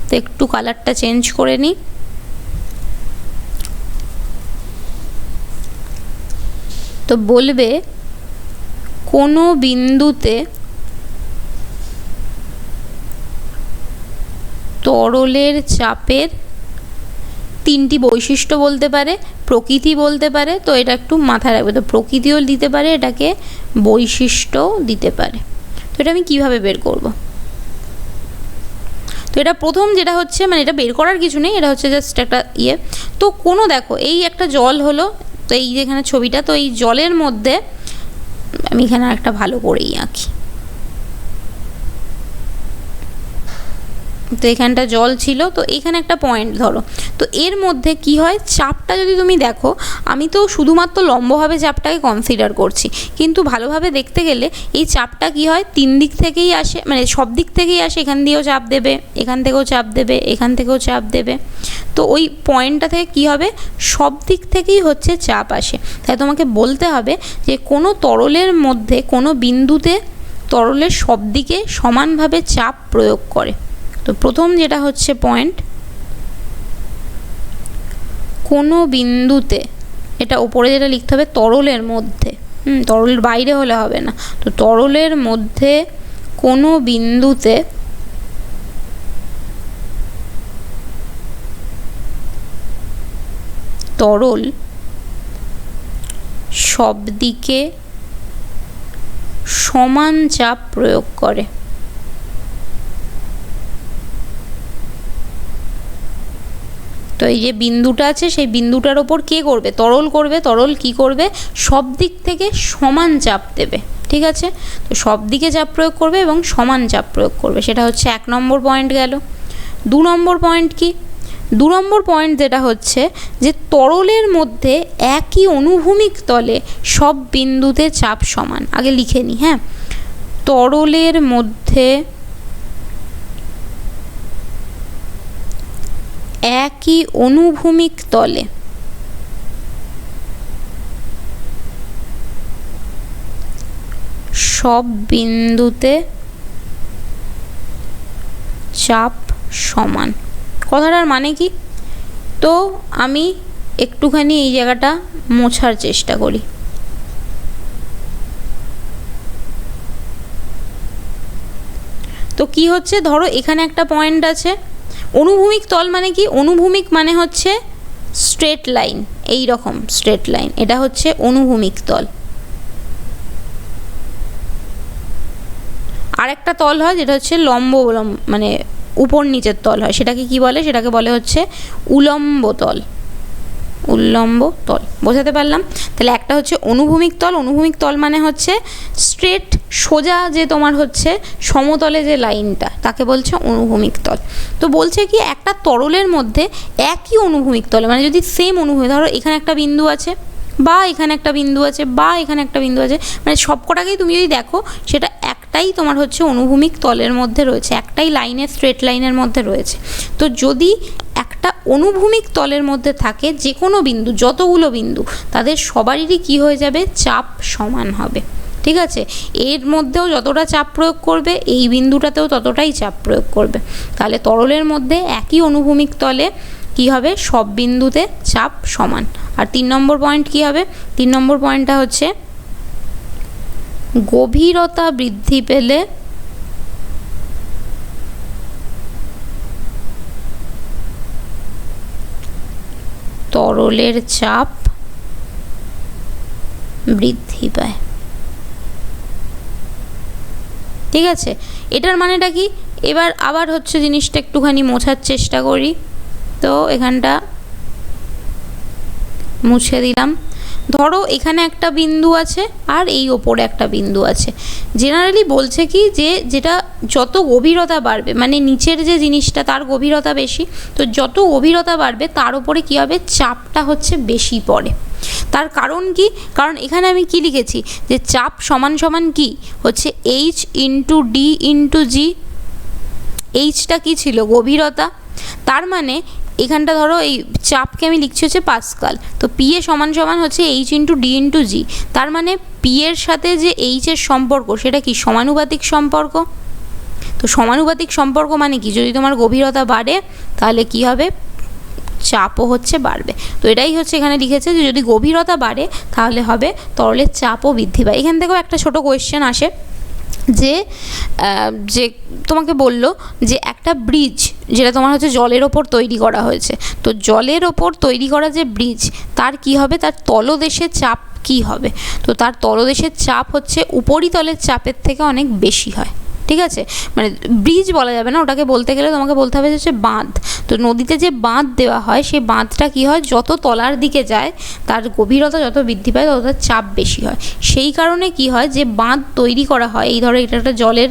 তো একটু কালারটা চেঞ্জ করে নিই। তো বলবে কোনো বিন্দুতে তরলের চাপের তিনটি বৈশিষ্ট্য বলতে পারে, প্রকৃতি বলতে পারে, তো এটা একটু মাথায় রাখবে। তো প্রকৃতিও দিতে পারে, এটাকে বৈশিষ্ট্যও দিতে পারে। তো এটা আমি কিভাবে বের করব? তো এটা প্রথম যেটা হচ্ছে, মানে এটা বের করার কিছু নেই, এটা হচ্ছে জাস্ট একটা ইয়ে। তো কোনো দেখো এই একটা জল হলো, তো এই যেখানে ছবিটা, তো এই জলের মধ্যে আমি এখানে একটা ভালো করেই আঁকি। তো এখানটা জল ছিল, তো এখানে একটা পয়েন্ট ধরো, তো এর মধ্যে কি হয় চাপটা যদি তুমি দেখো, আমি তো শুধুমাত্র লম্বভাবে চাপটাকে কনসিডার করছি, কিন্তু ভালোভাবে দেখতে গেলে এই চাপটা কি হয় তিন দিক থেকেই আসে, মানে সব দিক থেকেই আসে। এখান দিয়েও চাপ দেবে, এখান থেকেও চাপ দেবে, এখান থেকেও চাপ দেবে। তো ওই পয়েন্টটা থেকে কি হবে, সব দিক থেকেই হচ্ছে চাপ আসে। তাই তোমাকে বলতে হবে যে কোনো তরলের মধ্যে কোনো বিন্দুতে তরলের সব দিকে সমানভাবে চাপ প্রয়োগ করে। তো প্রথম যেটা হচ্ছে পয়েন্ট, কোনো বিন্দুতে, এটা উপরে যেটা লিখতে হবে তরলের মধ্যে, তরলের বাইরে হলে হবে না। তো তরলের মধ্যে কোনো বিন্দুতে তরল সব দিকে সমান চাপ প্রয়োগ করে। তো এই যে বিন্দুটা আছে সেই বিন্দুটার ওপর কে করবে, তরল করবে। তরল কি করবে, সব দিক থেকে সমান চাপ দেবে, ঠিক আছে। তো সব দিকে চাপ প্রয়োগ করবে এবং সমান চাপ প্রয়োগ করবে, সেটা হচ্ছে 1 নম্বর পয়েন্ট গেল। 2 নম্বর পয়েন্ট কি, 2 নম্বর পয়েন্ট যেটা হচ্ছে যে তরলের মধ্যে একই অনুভূমিক তলে সব বিন্দুতে চাপ সমান। আগে লিখে নিই, হ্যাঁ, তরলের মধ্যে একই অনুভূমিক তলে সব বিন্দুতে চাপ সমান। কথাটার মানে কি, তো আমি একটুখানি এই জায়গাটা মোছার চেষ্টা করি। তো কি হচ্ছে, ধরো এখানে একটা পয়েন্ট আছে, অনুভূমিক তল মানে কি, অনুভূমিক মানে হচ্ছে স্ট্রেট লাইন, এই রকম স্ট্রেট লাইন, এটা হচ্ছে অনুভূমিক তল। আর একটা তল হয় যেটা হচ্ছে লম্ব মানে উপর নিচের তল হয়, সেটাকে কি বলে, সেটাকে বলে হচ্ছে উলম্ব তল, উল্লম্ব তল। বোঝাতে পারলাম? তাহলে একটা হচ্ছে অনুভূমিক তল, অনুভূমিক তল মানে হচ্ছে স্ট্রেট সোজা যে তোমার হচ্ছে সমতলে যে লাইনটা, তাকে বলছে অনুভূমিক তল। তো বলছে কি একটা তরলের মধ্যে একই অনুভূমিক তলে, মানে যদি সেম অনুভূমিক, ধরো এখানে একটা বিন্দু আছে বা এখানে একটা বিন্দু আছে বা এখানে একটা বিন্দু আছে, মানে সবকটাকেই তুমি যদি দেখো সেটা একটাই তোমার হচ্ছে অনুভূমিক তলের মধ্যে রয়েছে, একটাই লাইনের স্ট্রেট লাইনের মধ্যে রয়েছে। তো যদি একটা অনুভূমিক তলের মধ্যে থাকে যে কোনো বিন্দু, যতগুলো বিন্দু, তাদের সবারই কি হয়ে যাবে, চাপ সমান হবে। ঠিক আছে, এর মধ্যেও যতটা চাপ প্রয়োগ করবে এই বিন্দুটাতেও ততটাই চাপ প্রয়োগ করবে। তাহলে তরলের মধ্যে একই অনুভূমিক তলে কি হবে, সব বিন্দুতে চাপ সমান। আর 3 নম্বর পয়েন্ট কি হবে, 3 নম্বর পয়েন্টটা হচ্ছে গভীরতা বৃদ্ধি পেলে তরলের চাপ বৃদ্ধি পায়। ঠিক আছে, এটার মানেটা কি, এবার আবার হচ্ছে জিনিসটা একটুখানি মোছার চেষ্টা করি। তো এখানটা মুছে দিলাম। ধরো এখানে একটা বিন্দু আছে আর এই ওপরে একটা বিন্দু আছে। জেনারেলি বলছে কি যে যেটা যত গভীরতা বাড়বে, মানে নিচের যে জিনিসটা তার গভীরতা বেশি, তো যত গভীরতা বাড়বে তার উপরে কী হবে, চাপটা হচ্ছে বেশি পড়ে। তার কারণ কি, কারণ এখানে আমি কি লিখেছি যে চাপ সমান সমান কি হচ্ছে এইচ ইন্টু ডি ইন্টু জি। এইচটা কি ছিল, গভীরতা। তার মানে এখানটা ধরো এই চাপকে আমি লিখছি হচ্ছে পাস্কাল, তো পি এ সমান সমান হচ্ছে এইচ ইন্টু ডি ইন্টু জি। তার মানে পি এর সাথে যে এইচের সম্পর্ক সেটা কি সমানুপাতিক সম্পর্ক। তো সমানুপাতিক সম্পর্ক মানে কি, যদি তোমার গভীরতা বাড়ে তাহলে কি হবে, চাপও হচ্ছে বাড়বে। তো এটাই হচ্ছে এখানে লিখেছে যে যদি গভীরতা বাড়ে তাহলে হবে তরলের চাপও বৃদ্ধি পায়। এখান থেকেও একটা ছোট কোয়েশ্চেন আসে যে যে তোমাকে বললো যে একটা ব্রিজ যেটা তোমার হচ্ছে জলের ওপর তৈরি করা হয়েছে, তো জলের ওপর তৈরি করা যে ব্রিজ তার কি হবে, তার তলদেশের চাপ কি হবে। তো তার তলদেশের চাপ হচ্ছে উপরিতলের চাপের থেকে অনেক বেশি হয়। ঠিক আছে, মানে ব্রিজ বলা যাবে না, ওটাকে বলতে গেলে তোমাকে বলতে হবে হচ্ছে বাঁধ। তো নদীতে যে বাঁধ দেওয়া হয় সেই বাঁধটা কি হয়, যত তলার দিকে যায় তার গভীরতা যত বৃদ্ধি পায় তত তার চাপ বেশি হয়। সেই কারণে কি হয়, যে বাঁধ তৈরি করা হয়, এই ধরো এটা একটা জলের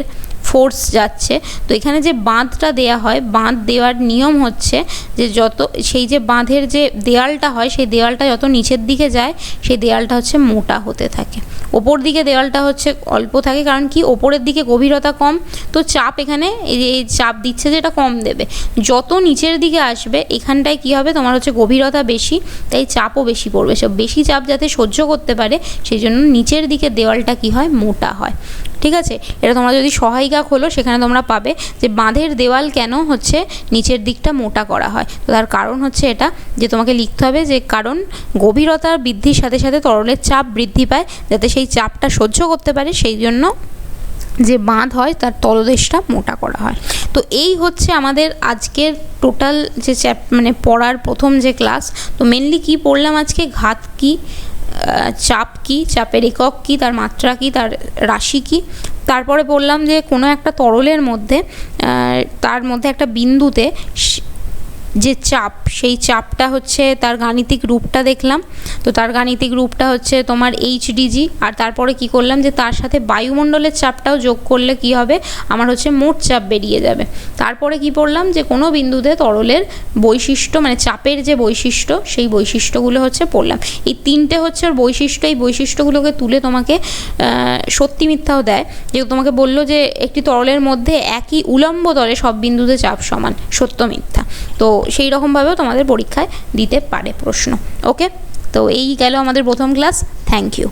ফোর্স যাচ্ছে, তো এখানে যে বাঁধটা দেয়া হয়, বাঁধ দেওয়ার নিয়ম হচ্ছে যে যত সেই যে বাঁধের যে দেওয়ালটা হয় সেই দেওয়ালটা যত নিচের দিকে যায় সেই দেওয়ালটা হচ্ছে মোটা হতে থাকে, ওপর দিকে দেওয়ালটা হচ্ছে অল্প থাকে। কারণ কি, ওপরের দিকে গভীরতা কম, তো চাপ এখানে এই চাপ দিচ্ছে যে এটা কম দেবে। যত নিচের দিকে আসবে এখানটায় কি হবে, তোমার হচ্ছে গভীরতা বেশি, তাই চাপও বেশি পড়বে। সব বেশি চাপ যাতে সহ্য করতে পারে সেই জন্য নিচের দিকে দেওয়ালটা কি হয়, মোটা হয়। ঠিক আছে, এটা তোমরা যদি সহায়িকা খোলো সেখানে তোমরা পাবে যে বাঁধের দেওয়াল কেন হচ্ছে নিচের দিকটা মোটা করা হয়। তো তার কারণ হচ্ছে এটা, যে তোমাকে লিখতে হবে যে কারণ গভীরতার বৃদ্ধির সাথে সাথে তরলের চাপ বৃদ্ধি পায়, যাতে সেই চাপটা সহ্য করতে পারে সেই জন্য যে বাঁধ হয় তার তলদেশটা মোটা করা হয়। তো এই হচ্ছে আমাদের আজকের টোটাল যে মানে পড়ার প্রথম যে ক্লাস। তো মেনলি কি পড়লাম আজকে, ঘাত কি, চাপ কি, চাপের একক কি, তার মাত্রা কি, তার রাশি কি। তারপরে বললাম যে কোনো একটা তরলের মধ্যে তার মধ্যে একটা বিন্দুতে যে চাপ, সেই চাপটা হচ্ছে তার গাণিতিক রূপটা দেখলাম। তো তার গাণিতিক রূপটা হচ্ছে তোমার এইচডিজি। আর তারপরে কি করলাম যে তার সাথে বায়ুমণ্ডলের চাপটাও যোগ করলে কি হবে, আমার হচ্ছে মোট চাপ বেরিয়ে যাবে। তারপরে কি পড়লাম যে কোনো বিন্দুতে তরলের বৈশিষ্ট্য, মানে চাপের যে বৈশিষ্ট্য সেই বৈশিষ্ট্যগুলো হচ্ছে পড়লাম। এই তিনটে হচ্ছে ওর বৈশিষ্ট্য। এই বৈশিষ্ট্যগুলোকে তুলে তোমাকে সত্যি মিথ্যাও দেয়, যে তোমাকে বললো যে একটি তরলের মধ্যে একই উলম্ব তলে সব বিন্দুতে চাপ সমান, সত্য মিথ্যা। তো সেই রকমভাবেও তোমাদের পরীক্ষায় দিতে পারে প্রশ্ন। ওকে, তো এই গেল আমাদের প্রথম ক্লাস। Thank you.